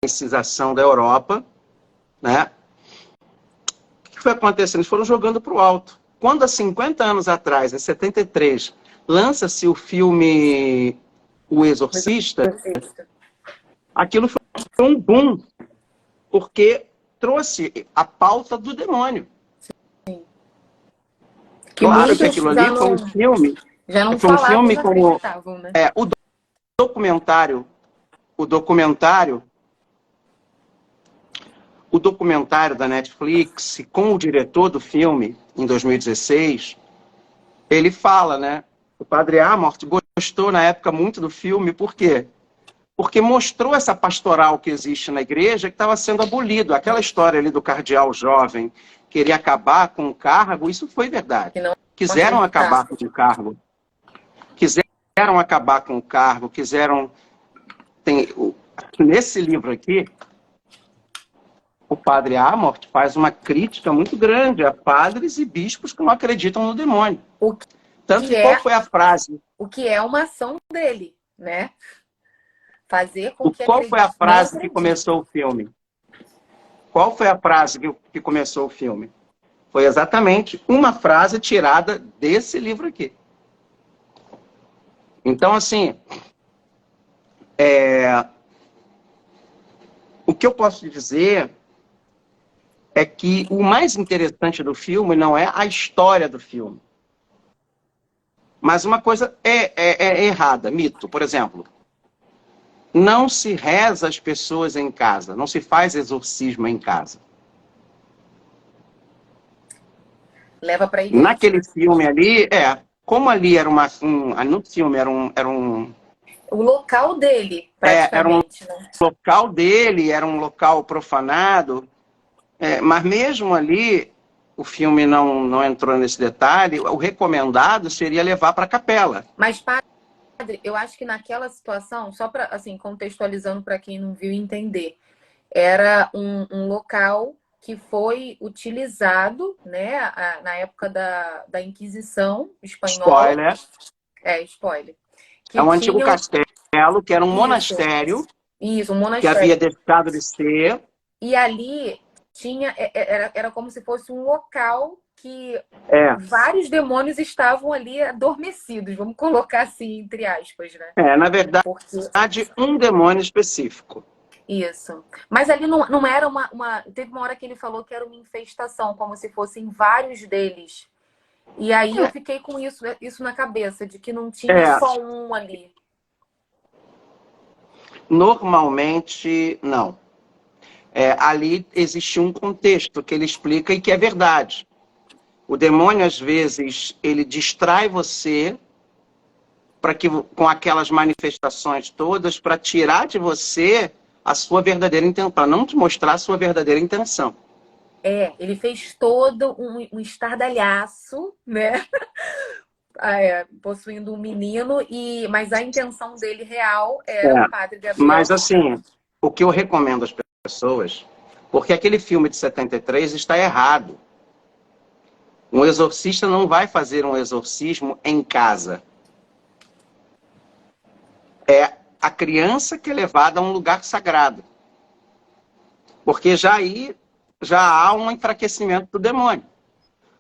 laicização da Europa, né? O que foi acontecendo? Eles foram jogando para o alto. Quando há 50 anos atrás, em 73, lança-se o filme O Exorcista, aquilo foi um boom, porque trouxe a pauta do demônio. Sim. Claro que aquilo ali foi um filme. Já não foi um filme como né? O documentário da Netflix, com o diretor do filme, em 2016, ele fala, né? O Padre Amorth gostou na época muito do filme, por quê? Porque mostrou essa pastoral que existe na igreja que estava sendo abolido. Aquela história ali do cardeal jovem querer acabar com o cargo, isso foi verdade. Quiseram acabar com o cargo. nesse livro aqui, o padre Amort faz uma crítica muito grande a padres e bispos que não acreditam no demônio. Tanto que qual foi a frase? O que é uma ação dele, né? Fazer com que Qual foi a frase que começou o filme? Qual foi a frase que começou o filme? Foi exatamente uma frase tirada desse livro aqui. Então, assim, o que eu posso dizer é que o mais interessante do filme não é a história do filme. Mas uma coisa é errada, mito, por exemplo. Não se reza as pessoas em casa, não se faz exorcismo em casa. Leva para igreja. Naquele filme ali, como ali era no filme era um o local dele, praticamente, era local dele, era um local profanado, mas mesmo ali o filme não entrou nesse detalhe, o recomendado seria levar para a capela. Mas, padre, eu acho que naquela situação, só para, assim, contextualizando para quem não viu entender, era um local que foi utilizado, né, na época da Inquisição espanhola. Spoiler. Spoiler. É um antigo castelo, que era um monastério. Isso, um monastério. Que havia deixado de ser. E ali era como se fosse um local que vários demônios estavam ali adormecidos, vamos colocar assim, entre aspas, né? Na verdade, um demônio específico. Isso. Mas ali não era Teve uma hora que ele falou que era uma infestação, como se fossem vários deles. E aí eu fiquei com isso na cabeça, de que não tinha só um ali. Normalmente, não. Ali existe um contexto que ele explica e que é verdade. O demônio, às vezes, ele distrai você com aquelas manifestações todas para tirar de você a sua verdadeira intenção, para não te mostrar a sua verdadeira intenção. Ele fez todo um estardalhaço, né? Possuindo um menino, mas a intenção dele real era o padre Gabriel. Mas, assim, o que eu recomendo às pessoas, porque aquele filme de 73 está errado. Um exorcista não vai fazer um exorcismo em casa. É a criança que é levada a um lugar sagrado. Porque já há um enfraquecimento do demônio.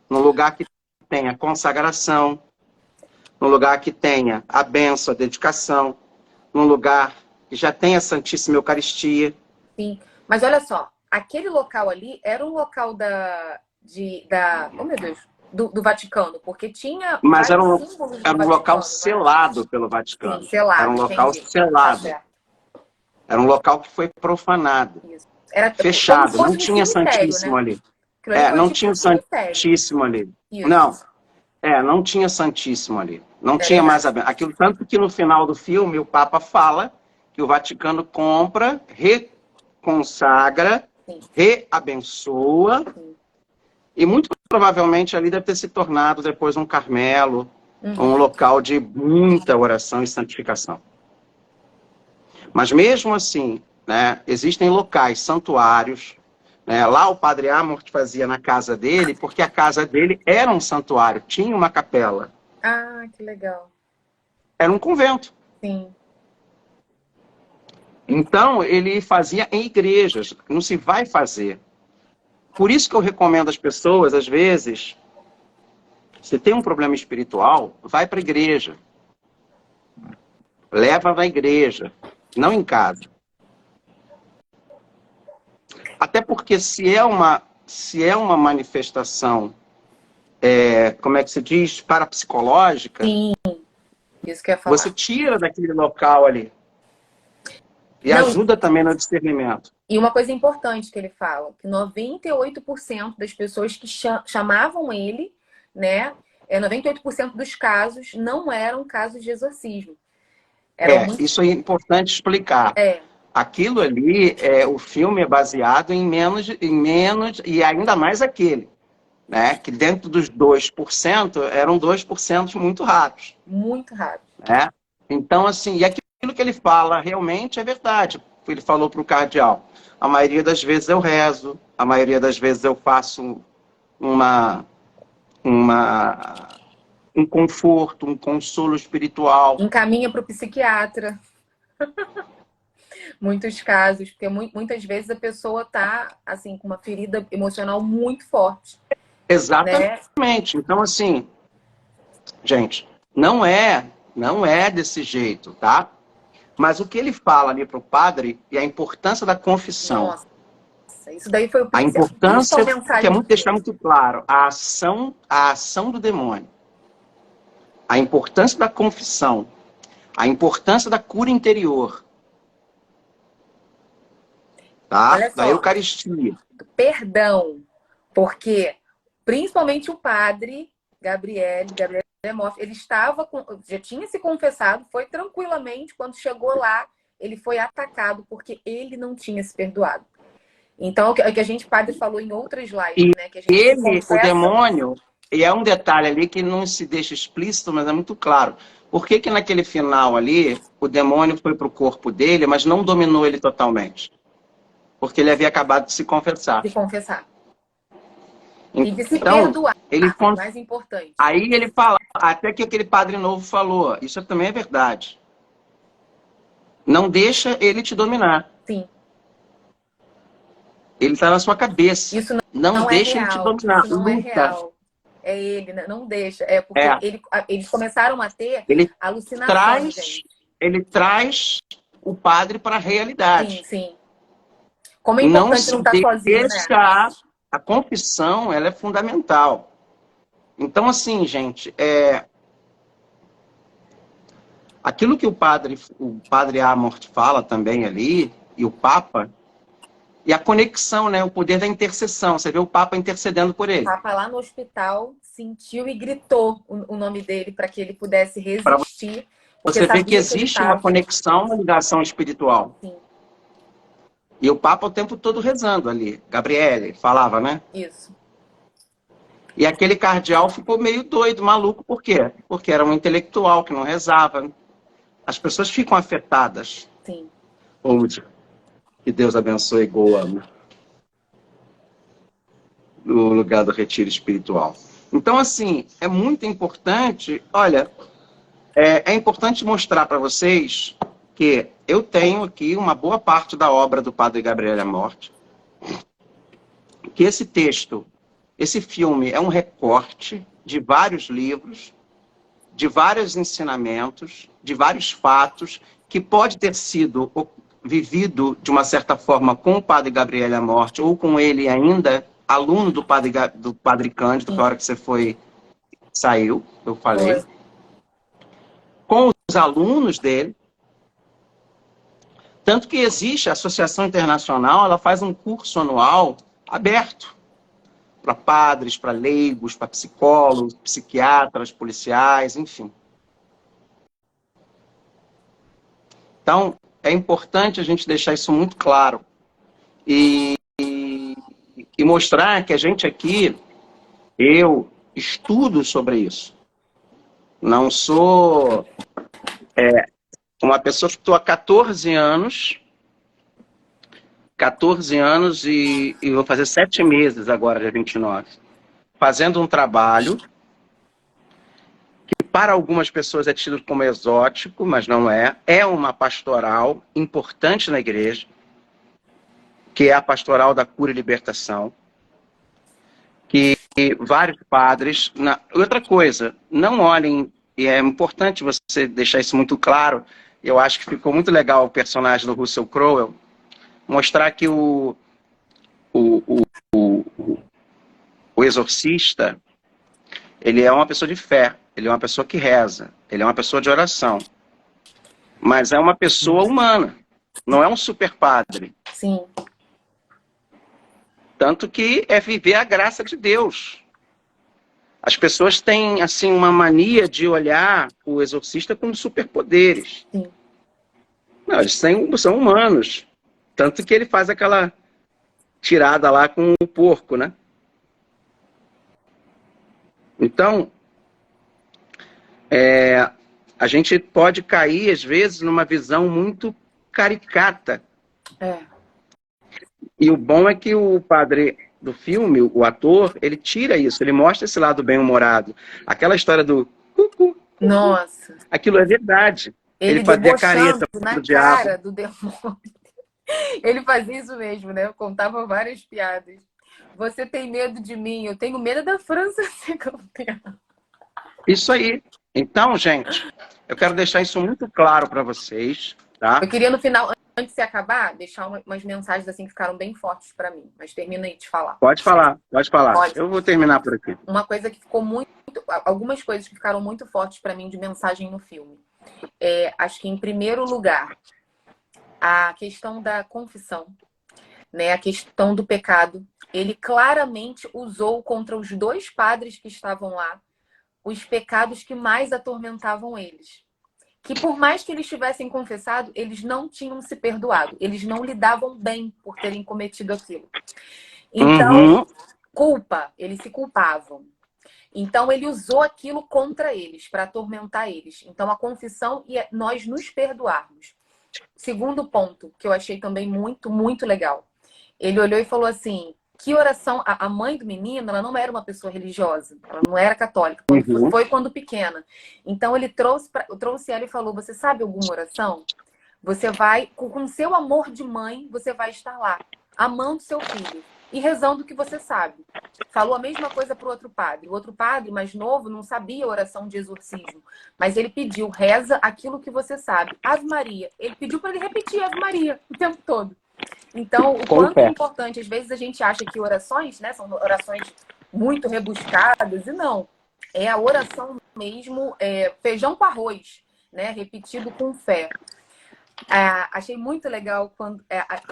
Num lugar que tenha consagração, num lugar que tenha a bênção, a dedicação, num lugar que já tenha a Santíssima Eucaristia. Sim, mas olha só, aquele local ali era um local oh meu Deus, do Vaticano, porque tinha... Mas era um local selado pelo Vaticano. Sim, selado. Era um local selado. Era um local que foi profanado. Isso. Era fechado, não tinha Santíssimo, né? Ali. Não tinha Santíssimo ali. Isso. Não tinha Santíssimo ali. Não tinha mais a bênção. Aquilo, tanto que no final do filme o Papa fala que o Vaticano compra, reconsagra, reabençoa, e muito provavelmente ali deve ter se tornado depois um Carmelo, um local de muita oração e santificação. Mas mesmo assim, né, existem locais, santuários, né, lá o padre Amort fazia na casa dele, porque a casa dele era um santuário, tinha uma capela. Ah, que legal. Era um convento. Sim. Então, ele fazia em igrejas, não se vai fazer. Por isso que eu recomendo às pessoas, às vezes, se tem um problema espiritual, vai para a igreja. Leva na igreja, não em casa. Até porque se é uma manifestação, como é que se diz, parapsicológica, sim, isso que eu ia falar. Você tira daquele local ali. E ajuda também no discernimento. E uma coisa importante que ele fala, que 98% das pessoas que chamavam ele, né, 98% dos casos não eram casos de exorcismo. Isso é importante explicar. Aquilo ali, o filme é baseado em menos, e ainda mais aquele, né? Que dentro dos 2%, eram 2% muito raros. Muito raros. Né? Então, assim, e aquilo que ele fala realmente é verdade. ele falou para o cardeal? A maioria das vezes eu rezo, a maioria das vezes eu faço uma, um conforto, um consolo espiritual. Encaminha para o psiquiatra. Muitos casos, porque muitas vezes a pessoa está assim, com uma ferida emocional muito forte. Exatamente. Né? Então, assim, gente, não é desse jeito, tá? Mas o que ele fala ali para o padre e a importância da confissão. Nossa, isso daí foi o a importância, que é muito deixar muito claro, a ação do demônio. A importância da confissão. A importância da cura interior. Tá? Olha só, da Eucaristia. Perdão, porque principalmente o padre Gabriel Demoff, ele já tinha se confessado, foi tranquilamente, quando chegou lá, ele foi atacado porque ele não tinha se perdoado. Então, o que a gente, padre, falou em outras lives, né? Que a gente ele, confessa... o demônio, e é um detalhe ali que não se deixa explícito, mas é muito claro. Por que naquele final ali, o demônio foi para o corpo dele, mas não dominou ele totalmente? Porque ele havia acabado de se confessar. De confessar. Então, e de se perdoar, ele mais importante. Aí ele fala, até que aquele padre novo falou, isso também é verdade. Não deixa ele te dominar. Sim. Ele está na sua cabeça. Isso não deixa ele te dominar. Isso não é real. É ele, não deixa. É porque eles começaram a ter alucinações, gente. Ele traz o padre para a realidade. Sim, sim. Como é importante não estar sozinho, né? A confissão, ela é fundamental. Então, assim, gente, aquilo que o padre Amort fala também ali, e o Papa, e a conexão, né? O poder da intercessão. Você vê o Papa intercedendo por ele. O Papa lá no hospital sentiu e gritou o nome dele para que ele pudesse resistir. Você vê que existe uma conexão, uma ligação espiritual. Sim. E o Papa o tempo todo rezando ali. Gabriele falava, né? Isso. E aquele cardeal ficou meio doido, maluco. Por quê? Porque era um intelectual que não rezava. As pessoas ficam afetadas. Sim. Que Deus abençoe Goa, no lugar do retiro espiritual. Então, assim, é muito importante, olha, é importante mostrar para vocês que eu tenho aqui uma boa parte da obra do Padre Gabriel Amort, que esse texto, esse filme é um recorte de vários livros, de vários ensinamentos, de vários fatos, que pode ter sido vivido de uma certa forma com o Padre Gabriel Amort, ou com ele ainda, aluno do Padre Cândido, que a hora que saiu, eu falei, com os alunos dele. Tanto que existe a Associação Internacional, ela faz um curso anual aberto para padres, para leigos, para psicólogos, psiquiatras, policiais, enfim. Então, é importante a gente deixar isso muito claro e mostrar que a gente aqui, eu estudo sobre isso. Não sou uma pessoa que estou há 14 anos e vou fazer 7 meses agora, dia 29, fazendo um trabalho que para algumas pessoas é tido como exótico, mas não é. É uma pastoral importante na igreja, que é a pastoral da cura e libertação, que vários padres... Outra coisa, não olhem, e é importante você deixar isso muito claro, eu acho que ficou muito legal o personagem do Russell Crowe, mostrar que o exorcista, ele é uma pessoa de fé, ele é uma pessoa que reza, ele é uma pessoa de oração, mas é uma pessoa humana, não é um super padre. Sim. Tanto que é viver a graça de Deus. As pessoas têm, assim, uma mania de olhar o exorcista com superpoderes. Sim. Não, eles são humanos. Tanto que ele faz aquela tirada lá com o porco, né? Então, a gente pode cair, às vezes, numa visão muito caricata É. E o bom é que o padre do filme, o ator, ele tira isso, ele mostra esse lado bem-humorado. Aquela história do cucu, Nossa. aquilo é verdade. Ele Ele fazia debochando careta na pro diabo. cara do demônio. Ele fazia isso mesmo, né? Eu contava várias piadas. Você tem medo de mim? Eu tenho medo da França ser campeã. Isso aí. Então, gente, eu quero deixar isso muito claro para vocês, tá? Eu queria no final, antes de acabar, deixar umas mensagens assim que ficaram bem fortes para mim. Mas termina aí de falar. Pode falar, pode falar. Pode. Eu vou terminar por aqui. Uma coisa que ficou muito, algumas coisas que ficaram muito fortes para mim de mensagem no filme. Acho que em primeiro lugar, a questão da confissão, né? A questão do pecado. Ele claramente usou contra os dois padres que estavam lá os pecados que mais atormentavam eles. Que por mais que eles tivessem confessado, eles não tinham se perdoado. Eles não lidavam bem por terem cometido aquilo. Então, culpa, eles se culpavam. Então, ele usou aquilo contra eles, para atormentar eles. Então, a confissão e nós nos perdoarmos. Segundo ponto, que eu achei também muito, muito legal. Ele olhou e falou assim, que oração... A mãe do menino, ela não era uma pessoa religiosa. Ela não era católica. Foi quando pequena. Então, ele trouxe ela e falou, você sabe alguma oração? Você vai, com seu amor de mãe, você vai estar lá, amando seu filho e rezando o que você sabe. Falou a mesma coisa para o outro padre. O outro padre, mais novo, não sabia a oração de exorcismo. Mas ele pediu, reza aquilo que você sabe. Ave Maria. Ele pediu para ele repetir Ave Maria o tempo todo. Então, o quanto é importante. Às vezes a gente acha que orações, né, são orações muito rebuscadas. E não. É a oração mesmo, feijão com arroz, né, repetido com fé. Achei muito legal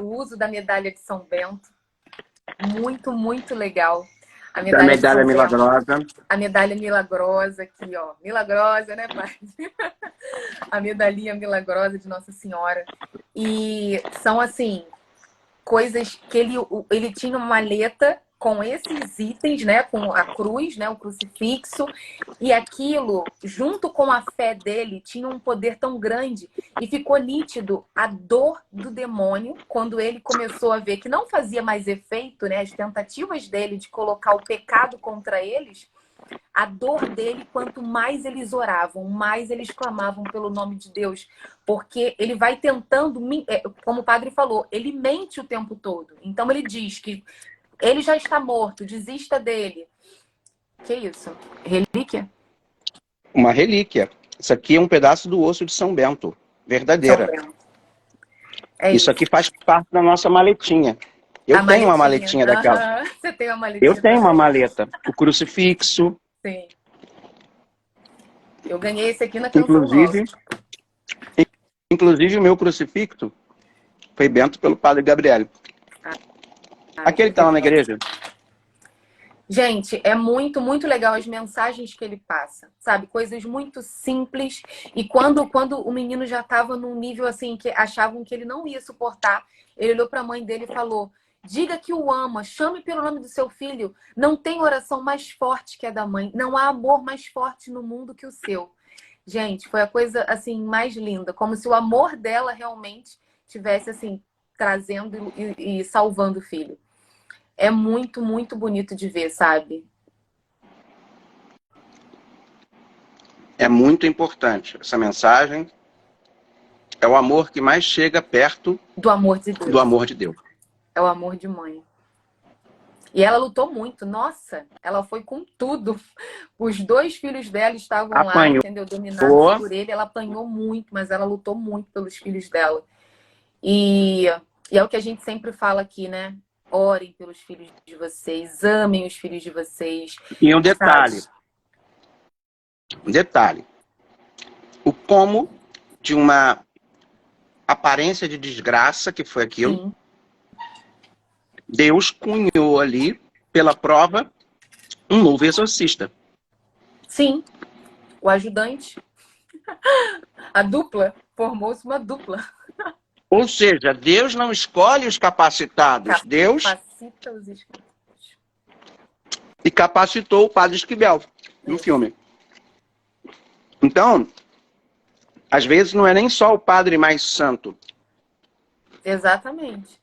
o uso da medalha de São Bento. Muito, muito legal. A medalha milagrosa. A medalha milagrosa aqui, ó. Milagrosa, né, pai? A medalhinha milagrosa de Nossa Senhora. E são, assim, coisas que ele tinha uma maleta com esses itens, né, com a cruz, né, o crucifixo, e aquilo, junto com a fé dele, tinha um poder tão grande e ficou nítido a dor do demônio quando ele começou a ver que não fazia mais efeito, né, as tentativas dele de colocar o pecado contra eles, a dor dele, quanto mais eles oravam, mais eles clamavam pelo nome de Deus, porque ele vai tentando, como o padre falou, ele mente o tempo todo. Então ele diz que ele já está morto, desista dele. Que isso? Relíquia? Uma relíquia. Isso aqui é um pedaço do osso de São Bento. Verdadeira. São Bento. Isso aqui faz parte da nossa maletinha. Eu tenho uma maletinha daquela. Você tem uma maletinha? Eu tenho uma maleta. O crucifixo. Sim. Eu ganhei esse aqui na Canção Inclusive, o meu crucifixo foi bento pelo padre Gabriel. Aquele que está lá na igreja. Gente, é muito, muito legal as mensagens que ele passa, sabe? Coisas muito simples. E quando o menino já estava num nível assim que achavam que ele não ia suportar, ele olhou para a mãe dele e falou: diga que o ama, chame pelo nome do seu filho. Não tem oração mais forte que a da mãe. Não há amor mais forte no mundo que o seu. Gente, foi a coisa assim mais linda, como se o amor dela realmente tivesse assim trazendo e salvando o filho. É muito, muito bonito de ver, sabe? É muito importante essa mensagem. É o amor que mais chega perto do amor de Deus. Do amor de Deus. É o amor de mãe. E ela lutou muito. Nossa, ela foi com tudo. Os dois filhos dela estavam lá, entendeu? Dominados por ele. Ela apanhou muito, mas ela lutou muito pelos filhos dela. E é o que a gente sempre fala aqui, né? Orem pelos filhos de vocês, amem os filhos de vocês. E um detalhe. Um detalhe. O como de uma aparência de desgraça que foi aquilo, sim, Deus cunhou ali, pela prova, um novo exorcista. Sim, o ajudante. A dupla, formou-se uma dupla. Ou seja, Deus não escolhe os capacitados. Deus capacita os escritos. E capacitou o padre Esquivel no filme. Então, às vezes não é nem só o padre mais santo. Exatamente.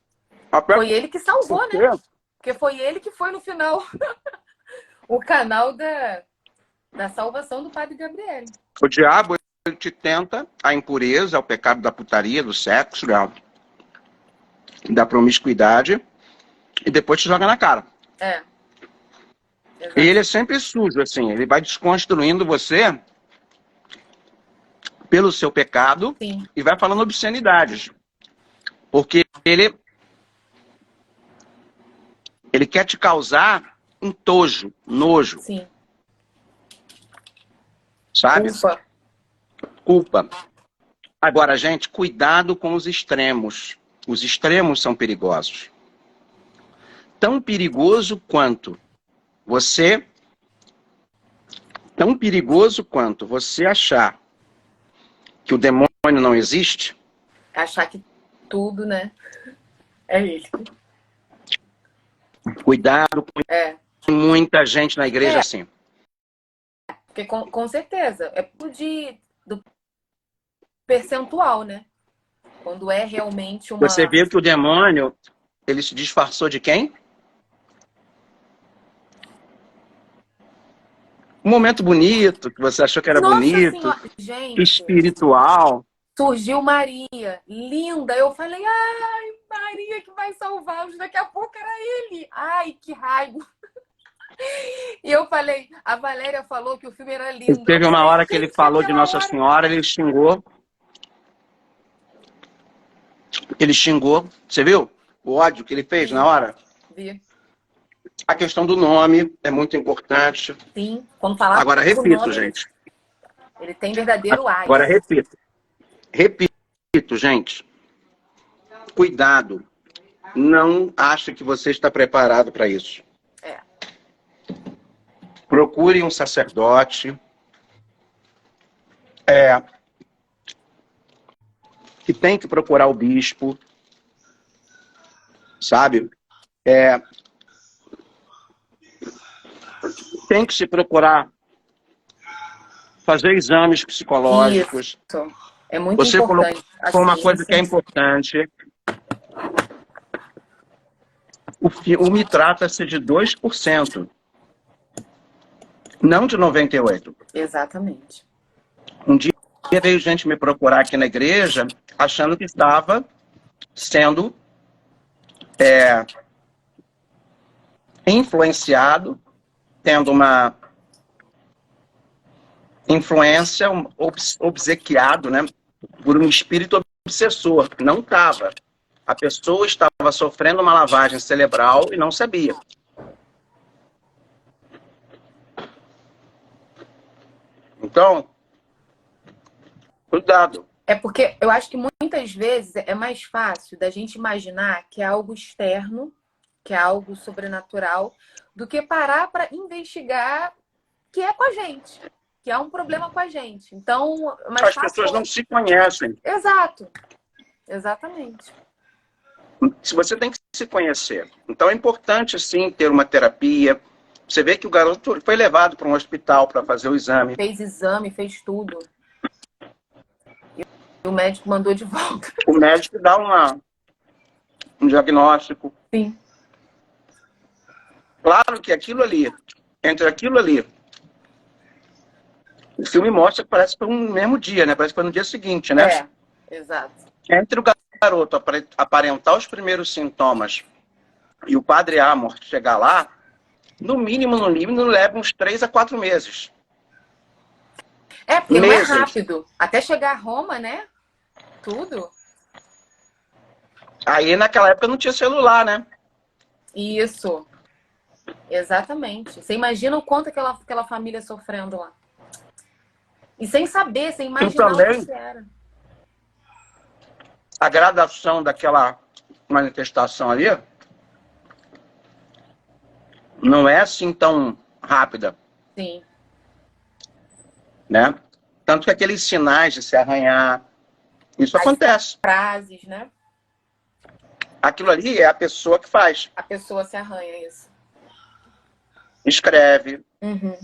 Até Foi ele que salvou, porque né? Porque foi ele que foi no final o canal da salvação do Padre Gabriel. o diabo, ele te tenta a impureza, o pecado da putaria, do sexo, da promiscuidade, e depois te joga na cara. É. E ele é sempre sujo, assim, ele vai desconstruindo você pelo seu pecado. Sim. E vai falando obscenidades. Porque ele quer te causar entojo, nojo. Sim. Sabe? Ufa. Culpa. Agora, gente, cuidado com os extremos. Os extremos são perigosos. Tão perigoso quanto você achar que o demônio não existe. Achar que tudo, né? É ele. Cuidado com muita gente na igreja assim. Porque com certeza, é do percentual, né? Quando é realmente uma... Você viu que o demônio, ele se disfarçou de quem? Um momento bonito, que você achou que era Nossa bonito, Senhora, gente, espiritual. surgiu Maria, linda. Eu falei, ai, Maria que vai salvá-los. Daqui a pouco era ele. Ai, que raiva. E eu falei, a Valéria falou que o filme era lindo. Teve uma hora que ele falou de Nossa Senhora, ele xingou. Ele xingou. Você viu o ódio que ele fez na hora? Vi. A questão do nome é muito importante. Sim, quando falar Agora, repito, gente. Ele tem verdadeiro ar. Agora, repito, gente. Cuidado. Não ache que você está preparado para isso. Procure um sacerdote. Que tem que procurar o bispo. Sabe? Tem que se procurar fazer exames psicológicos. Isso. É muito você importante. Colocou uma coisa que é importante. O filme trata-se de 2%. Não de 98%. Exatamente. Um dia veio gente me procurar aqui na igreja achando que estava sendo influenciado, tendo uma influência, obsequiado, né, por um espírito obsessor. Não estava. A pessoa estava sofrendo uma lavagem cerebral e não sabia. Então, cuidado. É porque eu acho que muitas vezes é mais fácil da gente imaginar que é algo externo, que é algo sobrenatural, do que parar para investigar que é com a gente, que há um problema com a gente. Então, é mais as pessoas não se conhecem. Exato. Exatamente. Se você tem que se conhecer. Então é importante, sim, ter uma terapia. Você vê que o garoto foi levado para um hospital para fazer o exame. Fez exame, fez tudo. E o médico mandou de volta. O médico dá um diagnóstico. Sim. Claro que entre aquilo ali, o filme mostra que parece que foi no mesmo dia, né? Parece que foi no dia seguinte, né? Exato. Entre o garoto aparentar os primeiros sintomas e o padre Amor chegar lá, no mínimo, leva uns 3 a 4 meses. Porque não é rápido. Até chegar a Roma, né? Tudo. Aí, naquela época, não tinha celular, né? Isso. Exatamente. Você imagina o quanto aquela família sofrendo lá. E sem saber, sem imaginar o que era. A gradação daquela manifestação ali não é assim tão rápida. Sim. Né? Tanto que aqueles sinais de se arranhar, isso acontece. Frases, né? Aquilo ali é a pessoa que faz. A pessoa se arranha, isso. Escreve. Uhum.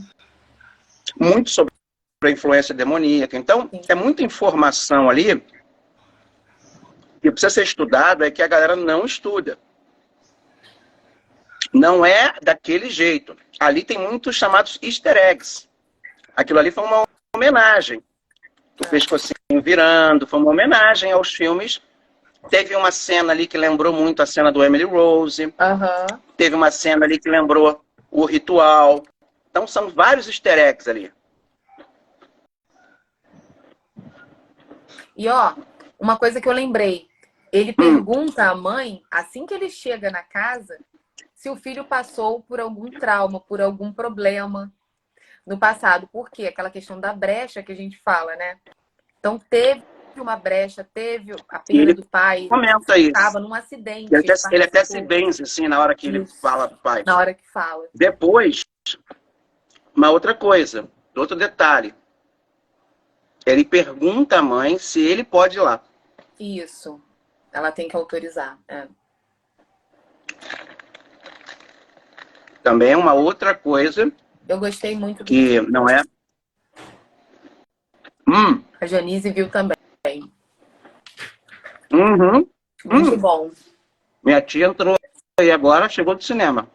Muito sobre a influência demoníaca. Então, é muita informação ali que precisa ser estudado é que a galera não estuda. Não é daquele jeito. Ali tem muitos chamados easter eggs. Aquilo ali foi uma homenagem. O pescocinho virando, foi uma homenagem aos filmes. Teve uma cena ali que lembrou muito a cena do Emily Rose. Teve uma cena ali que lembrou o ritual. Então são vários easter eggs ali. E ó, uma coisa que eu lembrei. Ele pergunta à mãe, assim que ele chega na casa, se o filho passou por algum trauma, por algum problema no passado. Por quê? Aquela questão da brecha que a gente fala, né? Então teve uma brecha, teve a perda do pai. Comenta isso. Estava num acidente. Ele até se benze, assim, na hora que ele fala do pai. Na hora que fala. Depois, uma outra coisa, outro detalhe. Ele pergunta à mãe se ele pode ir lá. Isso. Ela tem que autorizar. É. Também é uma outra coisa. Eu gostei muito. Que não é... A Janice viu também. Muito bom. Minha tia entrou aí agora, chegou do cinema.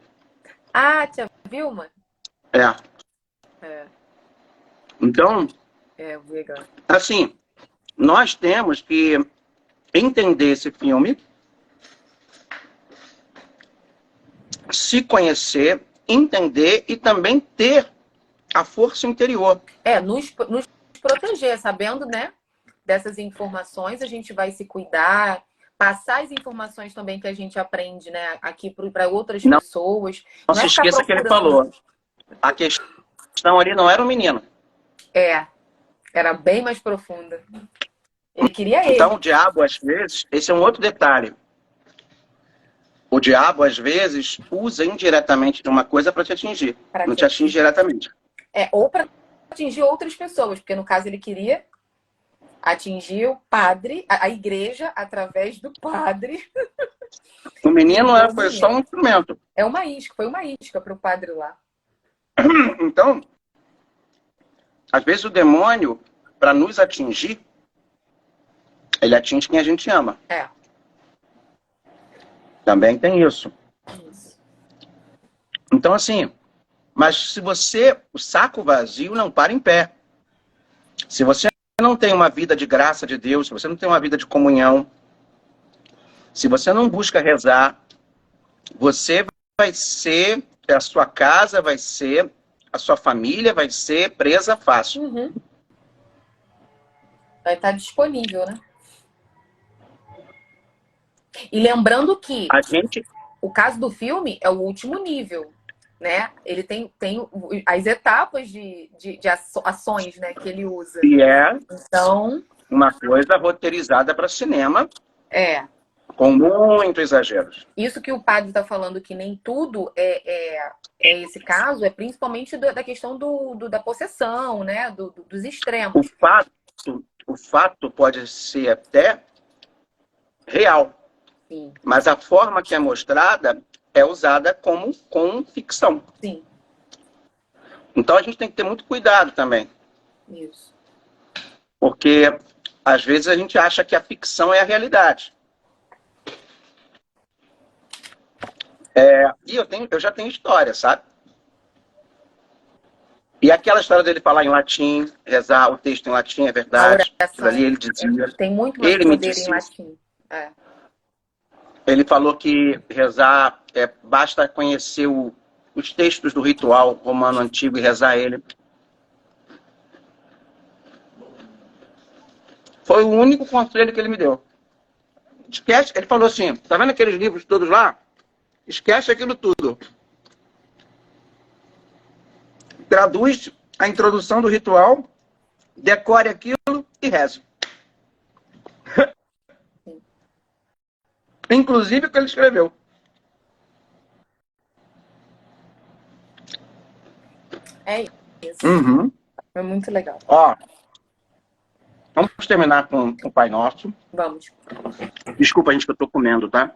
Ah, tia Vilma? É. Então, legal. Assim, nós temos que entender esse filme, se conhecer, entender e também ter a força interior. Nos proteger, sabendo, né, dessas informações, a gente vai se cuidar, passar as informações também que a gente aprende, né, aqui para outras pessoas. Não se esqueça que ele falou. A questão ali não era o menino. Era bem mais profunda. Ele queria ele. Então, o diabo, às vezes, esse é um outro detalhe. O diabo, às vezes, usa indiretamente de uma coisa para te atingir. Não te atinge diretamente. Ou para atingir outras pessoas, porque no caso ele queria atingir o padre, a igreja, através do padre. O menino foi só um instrumento. Foi uma isca para o padre lá. Então, às vezes o demônio, para nos atingir, ele atinge quem a gente ama. Também tem isso. Então, assim, mas se o saco vazio não para em pé. Se você não tem uma vida de graça de Deus, se você não tem uma vida de comunhão, se você não busca rezar, você vai ser, a sua casa vai ser, a sua família vai ser presa fácil. Vai estar disponível, né? E lembrando que o caso do filme é o último nível, né? Ele tem as etapas de ações, né, que ele usa. E então, uma coisa roteirizada para cinema. Com muito exageros. Isso que o padre está falando, que nem tudo é esse caso, é principalmente da questão da possessão, né? Dos extremos. O fato pode ser até real. Sim. Mas a forma que é mostrada é usada com ficção. Sim. Então a gente tem que ter muito cuidado também. Isso. Porque às vezes a gente acha que a ficção é a realidade. E eu já tenho história, sabe? E aquela história dele falar em latim, rezar o texto em latim, é verdade. Aquilo ali ele dizia. Tem muito mais poder em latim. Ele falou que rezar, basta conhecer os textos do ritual romano antigo e rezar ele. Foi o único conselho que ele me deu. Esquece, ele falou assim, tá vendo aqueles livros todos lá? Esquece aquilo tudo. Traduz a introdução do ritual, decore aquilo e reze. Inclusive o que ele escreveu. É isso. É muito legal. Ó, vamos terminar com o Pai Nosso. Vamos. Desculpa, gente, que eu tô comendo, tá?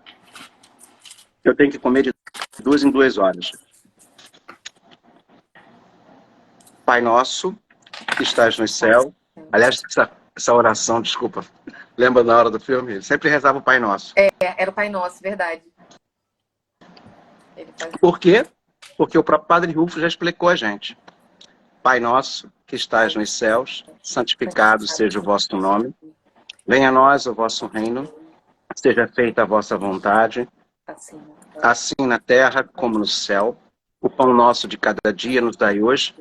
Eu tenho que comer de 2 em 2 horas. Pai Nosso, que estás no céu. Aliás, essa oração, desculpa. Lembra na hora do filme? Ele sempre rezava o Pai Nosso. Era o Pai Nosso, verdade. Ele fazia. Por quê? Porque o próprio Padre Rufo já explicou a gente. Pai nosso, que estás nos céus, santificado seja o vosso nome. Venha a nós o vosso reino. Seja feita a vossa vontade, assim na terra como no céu. O pão nosso de cada dia nos dai hoje.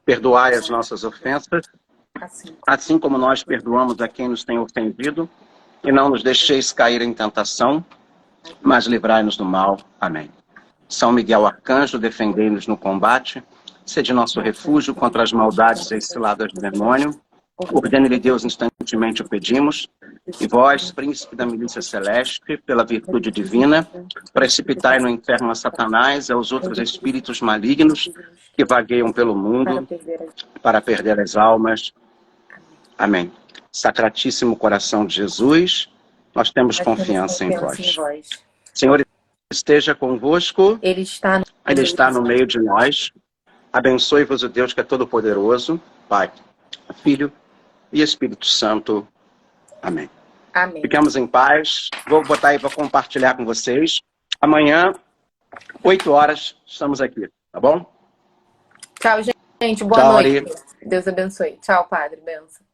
Perdoai as nossas ofensas, assim como nós perdoamos a quem nos tem ofendido. E não nos deixeis cair em tentação, mas livrai-nos do mal. Amém. São Miguel Arcanjo, defendei-nos no combate. Sede nosso refúgio contra as maldades e ciladas do demônio. Ordene-lhe Deus, instantemente o pedimos. E vós, príncipe da milícia celeste, pela virtude divina, precipitai no inferno a Satanás e aos outros espíritos malignos que vagueiam pelo mundo para perder as almas. Amém. Sacratíssimo coração de Jesus, nós temos confiança em vós. Senhor, esteja convosco. Ele está no meio de nós. Abençoe-vos o Deus que é todo-poderoso, Pai, Filho e Espírito Santo. Amém. Amém. Ficamos em paz. Vou botar aí para compartilhar com vocês. Amanhã, 8 horas, estamos aqui, tá bom? Tchau, gente. Boa Tchau, noite. Ari. Deus abençoe. Tchau, Padre. Benção.